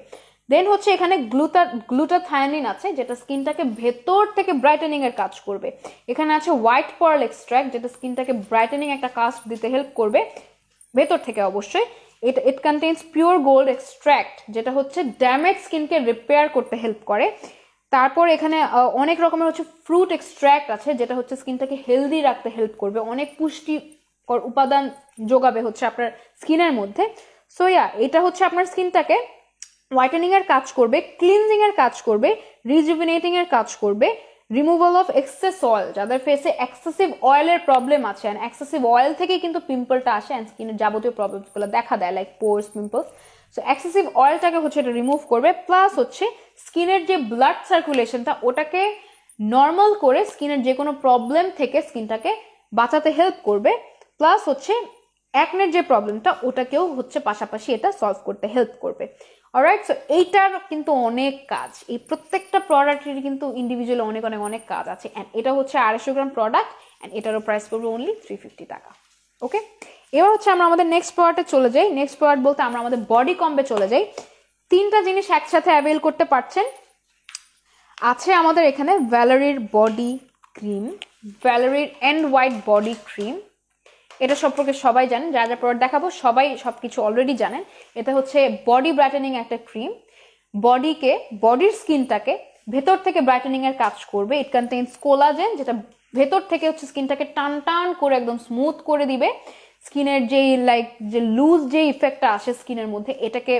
দেন হচ্ছে এখানে গ্লুটাথায়োনিন আছে যেটা স্কিনটাকে ভেতর থেকে ব্রাইটেনিং এর কাজ করবে। এখানে আছে হোয়াইট পার্ল এক্সট্রাক্ট যেটা স্কিনটাকে ব্রাইটেনিং একটা কাস্ট দিতে হেল্প করবে ভেতর থেকে অবশ্যই। ইট কন্টেইনস পিওর গোল্ড এক্সট্রাক্ট যেটা হচ্ছে ড্যামেজ স্কিনকে রিপেয়ার করতে হেল্প করে। তারপর এখানে অনেক রকমের হচ্ছে ফ্রুট এক্সট্রাক্ট আছে যেটা হচ্ছে স্কিনটাকে হেলদি রাখতে হেল্প করবে, অনেক পুষ্টিকর উপাদান যোগাবে হচ্ছে আপনার স্কিনের মধ্যে। সো এটা হচ্ছে আপনার স্কিনটাকে হোয়াইটেনিং এর কাজ করবে, ক্লিনজিং এর কাজ করবে, রিজুভিনেটিং এর কাজ করবে, রিমুভাল অফ এক্সেস অয়েল। যাদের ফেসে এক্সেসিভ অয়েলের প্রবলেম আছে, অ্যান্ড এক্সেসিভ অয়েল থেকেই কিন্তু পিম্পলটা আসে অ্যান্ড স্কিনের যাবতীয় প্রবলেমসগুলো দেখা দেয় লাইক পোর্স, পিম্পলস। সো এক্সেসিভ অয়েলটাকে হচ্ছে এটা রিমুভ করবে, প্লাস হচ্ছে স্কিনের যে ব্লাড সার্কুলেশনটা ওটাকে নর্মাল করে স্কিনের যে কোনো প্রবলেম থেকে স্কিনটাকে বাঁচাতে হেল্প করবে, প্লাস হচ্ছে অ্যাকনের যে প্রবলেমটা ওটাকেও হচ্ছে পাশাপাশি এটা সলভ করতে হেল্প করবে। অলরাইট, সো এইটার কিন্তু অনেক কাজ, এই প্রত্যেকটা প্রোডাক্টের কিন্তু ইন্ডিভিজুয়ালি অনেক অনেক অনেক কাজ আছে। অ্যান্ড এটা হচ্ছে 250 গ্রাম প্রোডাক্ট অ্যান্ড এটারও প্রাইস পড়বে অনলি 350 টাকা। ওকে, এবার হচ্ছে আমরা আমাদের নেক্সট প্রোডাক্টে চলে যাই। নেক্সট প্রোডাক্ট বলতে আমরা আমাদের বডি কম্বে চলে যাই। 3টা জিনিস একসাথে অ্যাভেল করতে পারছেন। আছে আমাদের এখানে ভ্যালেরির বডি ক্রিম, ভ্যালেরির এন্ড হোয়াইট বডি ক্রিম। এটা সম্পর্কে সবাই জানেন, যা যা প্রোডাক্ট দেখাবো সবাই সবকিছু অলরেডি জানেন। এটা হচ্ছে বডি ব্রাইটেনিং একটা ক্রিম, বডির স্কিনটাকে ভেতর থেকে ব্রাইটেনিং এর কাজ করবে। ইট কন্টেইনস কোলাজেন যেটা ভেতর থেকে হচ্ছে স্কিনটাকে টান টান করে একদম স্মুথ করে দিবে। স্কিনের যেই যে লুজ যে ইফেক্টটা আসে স্কিনের মধ্যে এটাকে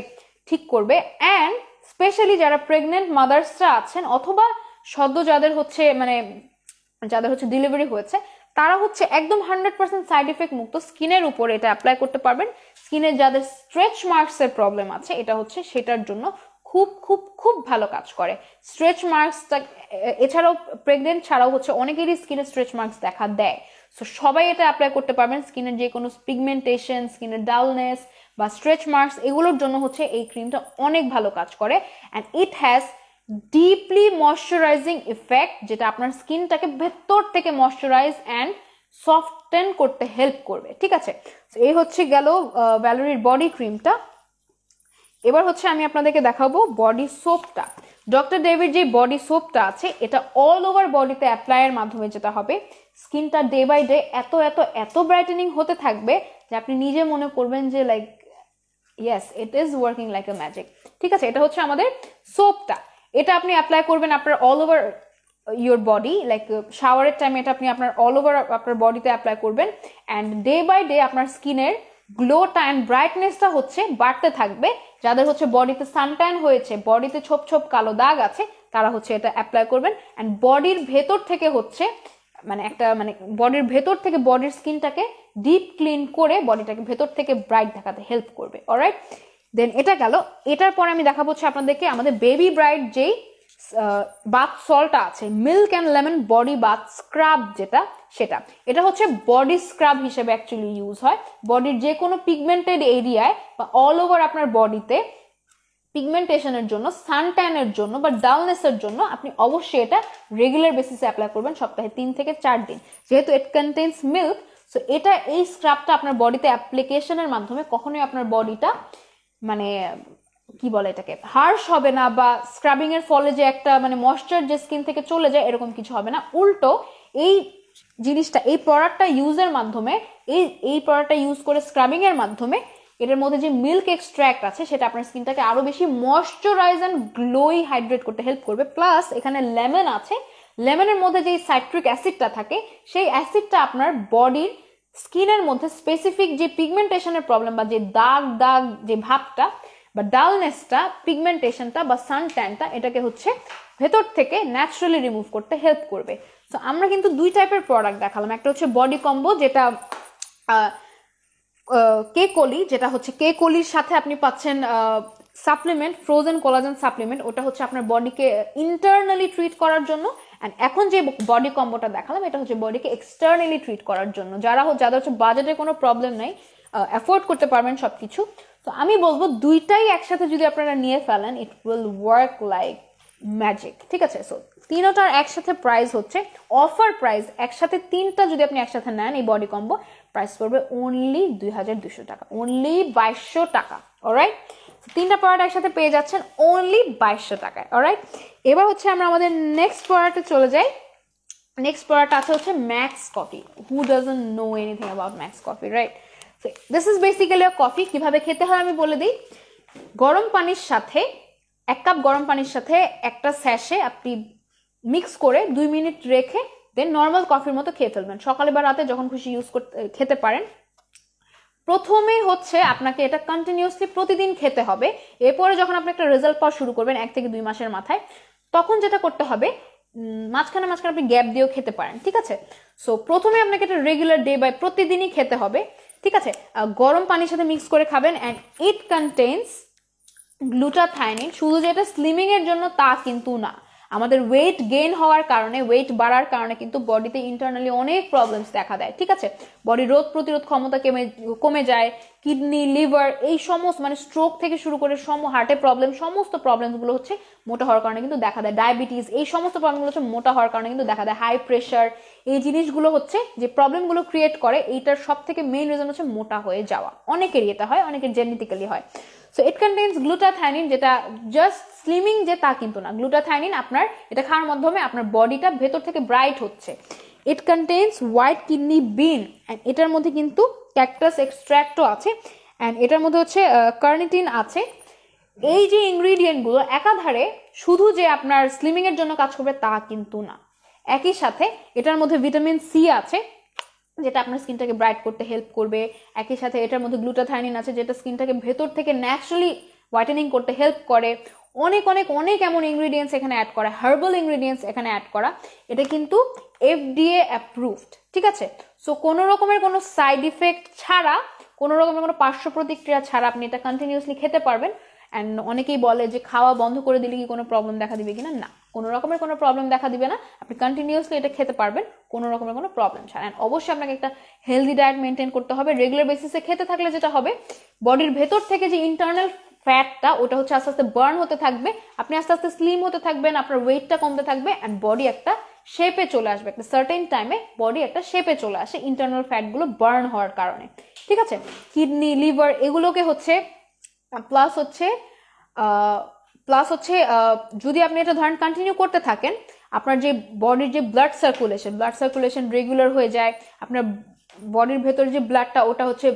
ঠিক করবে। অ্যান্ড স্পেশালি যারা প্রেগনেন্ট মাদার্সরা আছেন অথবা সদ্য যাদের হচ্ছে ডেলিভারি হয়েছে তারা হচ্ছে একদম 100% সাইড এফেক্ট মুক্ত স্কিনের উপরে এটা অ্যাপ্লাই করতে পারবেন। স্কিনের যাদের স্ট্রেচ মার্কস এর প্রবলেম আছে এটা হচ্ছে সেটার জন্য খুব খুব খুব ভালো কাজ করে। স্ট্রেচ মার্কসটা এছাড়াও প্রেগনেন্ট ছাড়াও হচ্ছে অনেকেরই স্কিনের স্ট্রেচ মার্কস দেখা দেয়। সো সবাই এটা অ্যাপ্লাই করতে পারবেন। স্কিনের যে কোনো পিগমেন্টেশন, স্কিনের ডালনেস বা স্ট্রেচ মার্কস এগুলোর জন্য হচ্ছে এই ক্রিমটা অনেক ভালো কাজ করে। And it has deeply moisturising effect যেটা আপনার স্কিনটাকে ভেতর থেকে ময়শ্চারাইজ অ্যান্ড সফটেন করতে হেল্প করবে। ঠিক আছে, এই হচ্ছে গেল ভ্যালেরির বডি ক্রিমটা। এবার হচ্ছে আমি আপনাদেরকে দেখাবো বডি সোপটা। ডক্টর ডেভিড যে বডি সোপটা আছে এটা অল ওভার বডিতে অ্যাপ্লাইয়ের মাধ্যমে যেটা হবে স্কিনটা ডে বাই ডে এত এত এত ব্রাইটেনিং হতে থাকবে যে আপনি নিজে মনে করবেন যে like yes it is working like a magic. ঠিক আছে, এটা হচ্ছে আমাদের সোপটা। এটা আপনি অ্যাপ্লাই করবেন আপনার all over your body, like শাওয়ারের টাইমে এটা আপনি আপনার অল ওভার আপনার বডিতে অ্যাপ্লাই করবেন। অ্যান্ড ডে বাই ডে আপনার স্কিনের গ্লোটা অ্যান্ড ব্রাইটনেসটা হচ্ছে বাড়তে থাকবে। যাদের হচ্ছে বডিতে সানট্যান হয়েছে, বডিতে ছোপ ছোপ কালো দাগ আছে, তারা হচ্ছে এটা অ্যাপ্লাই করবেন। অ্যান্ড বডির ভেতর থেকে হচ্ছে মানে একটা মানে বডির ভেতর থেকে বডির স্কিনটাকে ডিপ ক্লিন করে বডিটাকে ভেতর থেকে ব্রাইট দেখাতে হেল্প করবে। অলরাইট, দেন এটা গেল। এটার পরে আমি দেখাবো হচ্ছে আপনাদেরকে আমাদের বেবি ব্রাইট যেই বাথ সল্টটা আছে, milk and lemon body bath scrub যেটা, সেটা এটা হচ্ছে বডি স্ক্রাব হিসেবে অ্যাকচুয়ালি ইউজ হয়। বডির যে কোনো পিগমেন্টেড এরিয়ায় বা অল ওভার আপনার বডিতে পিগমেন্টেশনের জন্য, সানট্যানের জন্য বা ডালনেসের জন্য আপনি অবশ্যই এটা রেগুলার বেসিসে অ্যাপ্লাই করবেন, সপ্তাহে 3 থেকে 4 দিন। যেহেতু ইট কন্টেইনস মিল্ক, সো এটা এই স্ক্রাবটা আপনার বডিতে অ্যাপ্লিকেশনের মাধ্যমে কখনোই আপনার বডিটা মানে কি বলে এটাকে হার্শ হবে না, বা স্ক্রাবিং এর ফলে যে একটা মানে ময়েশ্চার যে স্কিন থেকে চলে যায় এরকম কিছু হবে না। উল্টো এই জিনিসটা, এই প্রোডাক্টটা ইউজের মাধ্যমে, এই প্রোডাক্টটা ইউজ করে স্ক্রাবিং এর মাধ্যমে এটার মধ্যে যে মিল্ক এক্সট্র্যাক্ট আছে সেটা আপনার স্কিনটাকে আরো বেশি ময়েশ্চারাইজ এন্ড গ্লোই হাইড্রেট করতে হেল্প করবে। প্লাস এখানে লেমন আছে, লেমনের মধ্যে যে সাইট্রিক অ্যাসিডটা থাকে সেই অ্যাসিডটা আপনার বডির স্কিনের মধ্যে স্পেসিফিক যে পিগমেন্টেশনের প্রবলেম বা যে দাগ দাগ যে ভাবটা বা ডালনেসটা, পিগমেন্টেশনটা বা সানট্যানটা, এটাকে হচ্ছে ভেতর থেকে ন্যাচারালি রিমুভ করতে হেল্প করবে। তো আমরা কিন্তু 2 টাইপের প্রোডাক্ট দেখালাম। একটা হচ্ছে বডি কম্বো, যেটা কেকলি, যেটা হচ্ছে কেকলির সাথে আপনি পাচ্ছেন সাপ্লিমেন্ট, ফ্রোজেন কোলাজেন সাপ্লিমেন্ট, ওটা হচ্ছে আপনার বডিকে ইন্টারনালি ট্রিট করার জন্য। অ্যান্ড এখন যে বডি কম্বোটা দেখালাম এটা হচ্ছে বডিকে এক্সটার্নালি ট্রিট করার জন্য, যাদের হচ্ছে বাজেটের কোনো প্রবলেম নাই, অ্যাফোর্ড করতে পারবেন সবকিছু। তো আমি বলবো দুইটাই একসাথে যদি আপনারা নিয়ে ফেলেন, it will work like magic. ঠিক আছে, সো তিনটার একসাথে প্রাইস হচ্ছে অফার প্রাইস, একসাথে 3টা যদি আপনি একসাথে নেন এই বডি কম্বো, প্রাইস পড়বে অনলি 2200 টাকা, অনলি 2200 টাকা। অলরাইট, 3টা প্রোডাক্ট একসাথে পেয়ে যাচ্ছেন অনলি 2200 টাকায়। অলরাইট, এবার হচ্ছে আমরা আমাদের নেক্সট প্রোডাক্টে চলে যাই। নেক্সট প্রোডাক্ট আছে হচ্ছে max coffee. Who doesn't know anything about max coffee, right? This is basically a coffee. কিভাবে খেতে হয় আমি বলে দিই। গরম পানির সাথে 1 কাপ গরম পানির সাথে একটা স্যাশে আপনি মিক্স করে 2 মিনিট রেখে দেন নর্মাল কফির মতো খেয়ে ফেলবেন। সকালে বা রাতে যখন খুশি ইউজ করতে খেতে পারেন। প্রথমে হচ্ছে আপনাকে এটা কন্টিনিউয়াসলি প্রতিদিন খেতে হবে। এরপরে যখন আপনি একটা রেজাল্ট পাওয়া শুরু করবেন 1 থেকে 2 মাসের মাথায়, তখন যেটা করতে হবে মাঝখানে আপনি গ্যাপ দিয়েও খেতে পারেন। ঠিক আছে, সো প্রথমে আপনাকে এটা রেগুলার ডে বাই প্রতিদিনই খেতে হবে। ঠিক আছে, গরম পানির সাথে মিক্স করে খাবেন। And it contains glutathione. শুধু যে এটা স্লিমিং এর জন্য তা কিন্তু না, আমাদের ওয়েট গেইন হওয়ার কারণে, ওয়েট বাড়ার কারণে কিন্তু বডিতে ইন্টারনালি অনেক প্রবলেমস দেখা দেয়। ঠিক আছে, বডি রোগ প্রতিরোধ ক্ষমতা কমে যায়, কিডনি, লিভার, এই সমস্ত মানে স্ট্রোক থেকে শুরু করে হার্টে প্রবলেম, সমস্ত প্রবলেমসগুলো হচ্ছে মোটা হওয়ার কারণে কিন্তু দেখা দেয়। ডায়াবেটিস, এই সমস্ত প্রবলেমগুলো হচ্ছে মোটা হওয়ার কারণে কিন্তু দেখা দেয়। হাই প্রেশার, এই জিনিসগুলো হচ্ছে যে প্রবলেমগুলো ক্রিয়েট করে, এইটার সব থেকে মেইন রিজন হচ্ছে মোটা হয়ে যাওয়া। অনেকেরই এটা হয়, অনেকের জেনেটিক্যালি হয়। সো ইট কন্টেইনস গ্লুটাথায়োনিন, যেটা জাস্ট স্লিমিং যে তা কিন্তু না। গ্লুটাথায়োনিন আপনার এটা খাওয়ার মাধ্যমে আপনার বডিটা ভেতর থেকে ব্রাইট হচ্ছে। It contains white kidney bean, and এটার মধ্যে কিন্তু ক্যাকটাস এক্সট্র্যাক্টও আছে, অ্যান্ড এটার মধ্যে হচ্ছে কার্নিটিন আছে। এই যে ইনগ্রিডিয়েন্টগুলো একাধারে শুধু যে আপনার স্লিমিং এর জন্য কাজ করবে তা কিন্তু না, একই সাথে এটার মধ্যে ভিটামিন সি আছে যেটা আপনার স্কিনটাকে ব্রাইট করতে হেল্প করবে। একই সাথে এটার মধ্যে গ্লুটাথায়োনিন আছে যেটা স্কিনটাকে ভেতর থেকে ন্যাচারালি হোয়াইটেনিং করতে হেল্প করে। অনেক অনেক অনেক এমন ইনগ্রিডিয়েন্টস এখানে অ্যাড করা, হার্বাল ইনগ্রিডিয়েন্টস এখানে অ্যাড করা। এটা কিন্তু FDA অ্যাপ্রুভড। ঠিক আছে, সো কোনো রকমের কোনো সাইড ইফেক্ট ছাড়া, কোনো রকমের কোনো পার্শ্ব প্রতিক্রিয়া ছাড়া আপনি এটা কন্টিনিউয়াসলি খেতে পারবেন। অ্যান্ড অনেকেই বলে যে খাওয়া বন্ধ করে দিলে কি কোনো প্রবলেম দেখা দিবে কিনা, না, কোনো রকমের কোনো প্রবলেম দেখা দিবে না। আপনি কন্টিনিউয়াসলি এটা খেতে পারবেন কোনো রকমের কোনো প্রবলেম ছাড়া। অ্যান্ড অবশ্যই আপনাকে একটা হেলদি ডায়েট মেনটেন করতে হবে। রেগুলার বেসিসে খেতে থাকলে যেটা হবে, বডির ভেতর থেকে যে ইন্টারনাল ফ্যাটটা ওটা হচ্ছে আস্তে আস্তে বার্ন হতে থাকবে, আপনি আস্তে আস্তে স্লিম হতে থাকবেন, আপনার ওয়েটটা কমতে থাকবে, অ্যান্ড বডি একটা শেপে চলে আসবে। একটা সার্টেন টাইমে বডি একটা শেপে চলে আসে ইন্টারনাল ফ্যাটগুলো বার্ন হওয়ার কারণে। ঠিক আছে, কিডনি, লিভার এগুলোকে হচ্ছে প্লাস হচ্ছে যদি আপনি এটা ধরেন কন্টিনিউ করতে থাকেন, আপনার যে বডির যে ব্লাড সার্কুলেশন রেগুলার হয়ে যায়, আপনার বডির ভেতরে যে ব্লাডটা ওটা হচ্ছে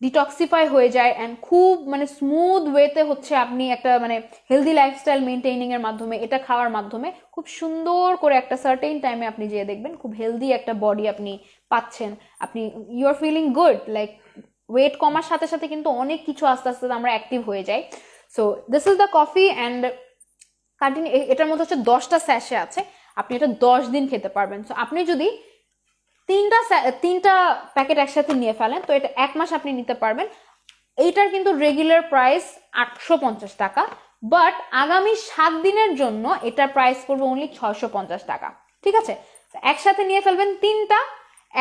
ডিটক্সিফাই হয়ে যায়, অ্যান্ড খুব মানে স্মুথ ওয়েতে হচ্ছে আপনি একটা মানে হেলদি লাইফস্টাইল মেনটেনিং এর মাধ্যমে, এটা খাওয়ার মাধ্যমে খুব সুন্দর করে একটা সার্টেন টাইমে আপনি যেয়ে দেখবেন খুব হেলদি একটা বডি আপনি পাচ্ছেন। আপনি you are feeling good, like weight কমার সাথে সাথে কিন্তু অনেক কিছু আস্তে আস্তে আমরা অ্যাক্টিভ হয়ে যাই। So this is the coffee and continue. এটার মধ্যে হচ্ছে 10টা স্যাশে আছে, আপনি এটা 10 দিন খেতে পারবেন। সো আপনি যদি তিনটা প্যাকেট একসাথে নিয়ে ফেলেন তো এটা 1 মাস আপনি নিতে পারবেন। এইটার কিন্তু রেগুলার প্রাইস 850 টাকা, বাট আগামী 7 দিনের জন্য এটার প্রাইস পড়বে অনলি 650 টাকা। ঠিক আছে, একসাথে নিয়ে ফেলবেন তিনটা,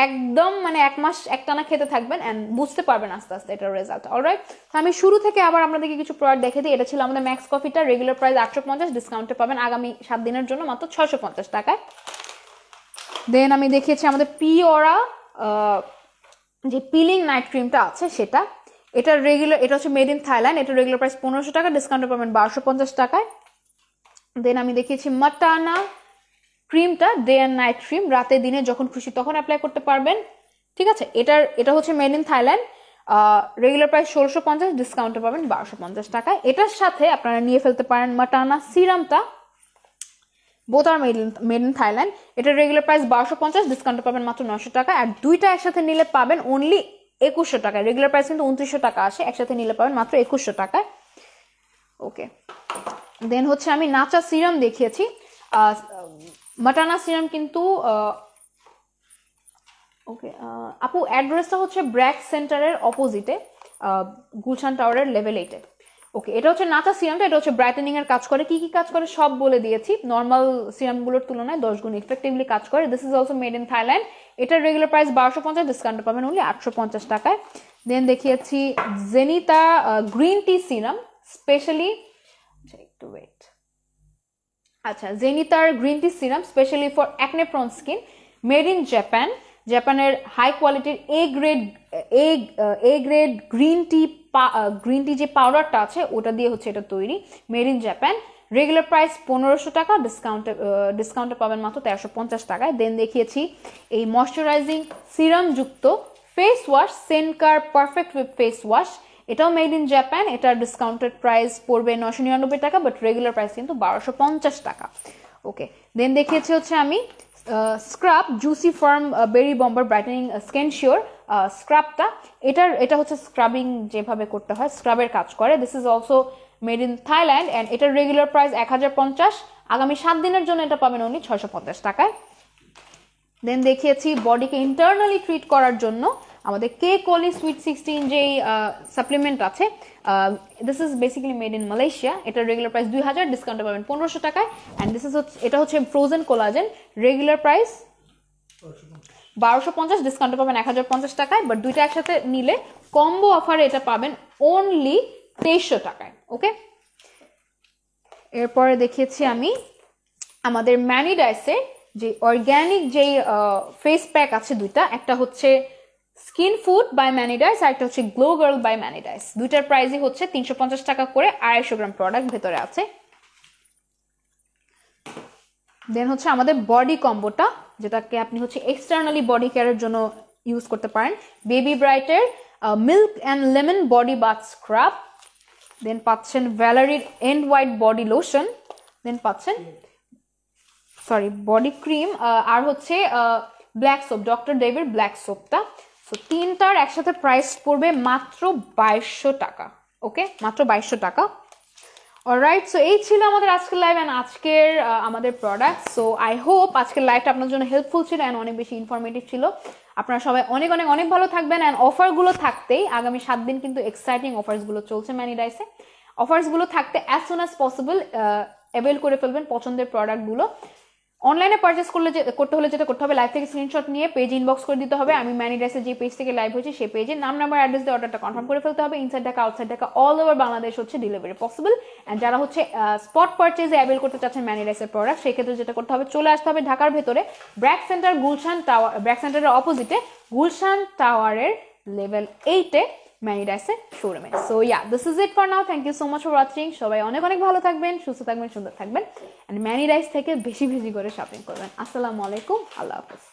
একদম মানে 1 মাস একটানা খেতে থাকবেন এন্ড বুঝতে পারবেন আস্তে আস্তে এটার রেজাল্ট। অলরাইট, তো আমি শুরু থেকে আবার আপনাদেরকে কিছু প্রোডাক্ট দেখে দিই। এটা ছিল আমাদের ম্যাক্স কফিটা, রেগুলার প্রাইস 850, ডিসকাউন্টে পাবেন আগামী 7 দিনের জন্য মাত্র 650 টাকায়। দেন আমি দেখিয়েছি আমাদের পিওরা যে পিলিং নাইট ক্রিমটা আছে সেটা, এটা হচ্ছে মেড ইন থাইল্যান্ড, এটা রেগুলার প্রাইস 1500 টাকা, ডিসকাউন্টে পাবেন 1250 টাকায়। দেন আমি দেখিয়েছি মাটানা ক্রিমটা, ডে অ্যান্ড নাইট ক্রিম, রাতে দিনে যখন খুশি তখন অ্যাপ্লাই করতে পারবেন। ঠিক আছে, এটা হচ্ছে made in Thailand, regular price 1650, ডিসকাউন্টে পাবেন 1250 টাকায়। এটার সাথে আপনারা নিয়ে ফেলতে পারেন মাটানা সিরামটা, both are made in Thailand, এটার রেগুলার প্রাইস 1250, ডিসকাউন্টে পাবেন মাত্র 900 টাকা। আর দুইটা একসাথে নিলে পাবেন অনলি 2100 টাকায়, রেগুলার প্রাইস কিন্তু 2900 টাকা আসে, একসাথে নিলে পাবেন মাত্র 2100 টাকায়। ওকে, দেন হচ্ছে আমি নাচা সিরাম দেখিয়েছি, মাটানা সিরাম কিন্তু ওকে আপু অ্যাড্রেসটা হচ্ছে ব্র্যাক সেন্টারের অপোজিটে, গুলশান টাওয়ারের লেভেল 8-এ। ওকে, এটা হচ্ছে নাচা সিরামটা, এটা হচ্ছে ব্রাইটেনিং এর কাজ করে। কি কি কাজ করে সব বলে দিয়েছি, নর্মাল সিরামগুলোর তুলনায় 10 গুণ ইফেক্টিভলি কাজ করে। This is also made in Thailand, এটার রেগুলার প্রাইস 1250, ডিসকাউন্টে পাবেন অনলি 850 টাকায়। দেন দেখিয়েছি জেনিতা গ্রিন টি সিরাম, স্পেশালি একটু ওয়েট, আচ্ছা, জেনিতার green tea serum specially for acne prone skin, made in Japan, জাপানের হাই কোয়ালিটির এ গ্রেড গ্রিন টি যে পাউডারটা আছে ওটা দিয়ে হচ্ছে এটা তৈরি, made in Japan, regular price 1500 টাকা, ডিসকাউন্টে পাবেন মাত্র 1350 টাকায়। দেন দেখিয়েছি এই ময়শ্চারাইজিং সিরাম যুক্ত ফেস ওয়াশ, সেনকার পারফেক্ট হুইপ ফেস ওয়াশ, এটাও মেড ইন জাপান, এটার ডিসকাউন্টেড প্রাইস পড়বে 999 টাকা, বাট রেগুলার প্রাইস কিন্তু 1250 টাকা। ওকে, দেন দেখিয়েছি হচ্ছে আমি স্ক্রাব জুসি ফার্ম বেরি বম্বার ব্রাইটেনিং স্কিন শিওর স্ক্রাবটা, এটা হচ্ছে স্ক্রাবিং যেভাবে করতে হয় স্ক্রাবের কাজ করে। This is also made in Thailand and এটার রেগুলার প্রাইস 1050, আগামী 7 দিনের জন্য এটা পাবেন অনলি 650 টাকায়। দেন দেখিয়েছি বডিকে ইন্টারনালি ট্রিট করার জন্য আমাদের কে কোলি সুইট 16 যেই সাপ্লিমেন্ট আছে, this is basically made in Malaysia, এটার রেগুলার প্রাইস 2000, ডিসকাউন্টে পাবেন 1500 টাকায়। অ্যান্ড এটা হচ্ছে ফ্রোজেন কোলাজেন, রেগুলার প্রাইস 1250, ডিসকাউন্টে পাবেন 1050 টাকায়, বাট দুইটা একসাথে নিলে কম্বো অফারে এটা পাবেন অনলি 2300 টাকায়। ওকে, এরপরে দেখিয়েছি আমি আমাদের ম্যানিডাইসের যে অর্গ্যানিক যেই ফেস প্যাক আছে দুইটা, একটা হচ্ছে স্কিন ফুড বাই ম্যানিডাইস আর একটা হচ্ছে গ্লো গার্ল বাই ম্যানিডাইস, দুইটার প্রাইসই হচ্ছে 350 টাকা করে, 250 গ্রাম প্রোডাক্ট ভেতরে আছে। দেন হচ্ছে আমাদের বডি কম্বোটা, যেটাকে আপনি হচ্ছে এক্সটার্নালি বডি কেয়ারের জন্য ইউজ করতে পারেন, বেবি ব্রাইটের milk and lemon body bath scrub, then পাচ্ছেন ভ্যালারির and white body lotion, then পাচ্ছেন বডি ক্রিম, আর হচ্ছে ব্ল্যাক সোপ, ডক্টর ডেভির ব্ল্যাক সোপটা। সো তিনটার একসাথে প্রাইস পড়বে মাত্র 2200 টাকা। ওকে, মাত্র 2200 টাকা। অলরাইট, সো এই ছিল আমাদের আজকের লাইভ অ্যান্ড আজকের আমাদের প্রোডাক্ট। সো আই হোপ আজকের লাইভটা আপনার জন্য হেল্পফুল ছিল অ্যান্ড অনেক বেশি ইনফরমেটিভ ছিল। আপনারা সবাই অনেক অনেক অনেক ভালো থাকবেন অ্যান্ড অফারগুলো থাকতেই আগামী 7 দিন কিন্তু এক্সাইটিং অফার্সগুলো চলছে ম্যানিডাইসে। অফার্সগুলো থাকতে as soon as possible avail করে ফেলবেন পছন্দের প্রোডাক্টগুলো। অনলাইনে পারচেস করতে হলে যেটা করতে হবে, লাইভ থেকে স্ক্রিনশট নিয়ে পেজ ইনবক্স করে দিতে হবে। আমি ম্যানিডাইসের যে পেজ থেকে লাইভ হয়েছে সেই পেজে নাম, নাম্বার, অ্যাড্রেস দিয়ে অর্ডারটা কনফার্ম করে ফেলতে হবে। Inside Dhaka, outside Dhaka, all over Bangladesh হচ্ছে ডেলিভারি পসিবল। অ্যান্ড যারা হচ্ছে স্পট পারচেজে অ্যাভেল করতে চাচ্ছেন ম্যানিডাইসের প্রোডাক্ট, সেক্ষেত্রে যেটা করতে হবে, চলে আসতে হবে ঢাকার ভেতরে ব্র্যাক সেন্টার গুলশান টাওয়ার, ব্র্যাক সেন্টারের অপোজিটে গুলশান টাওয়ারের লেভেল 8-এ ম্যানিডাইসের শোরুমে। So yeah, this is it for now. Thank you so much for watching. সবাই অনেক অনেক ভালো থাকবেন, সুস্থ থাকবেন, সুন্দর থাকবেন, অ্যান্ড ম্যানিডাইস থেকে বেশি বেশি করে শপিং করবেন। আসসালামু আলাইকুম, আল্লাহ হাফেজ।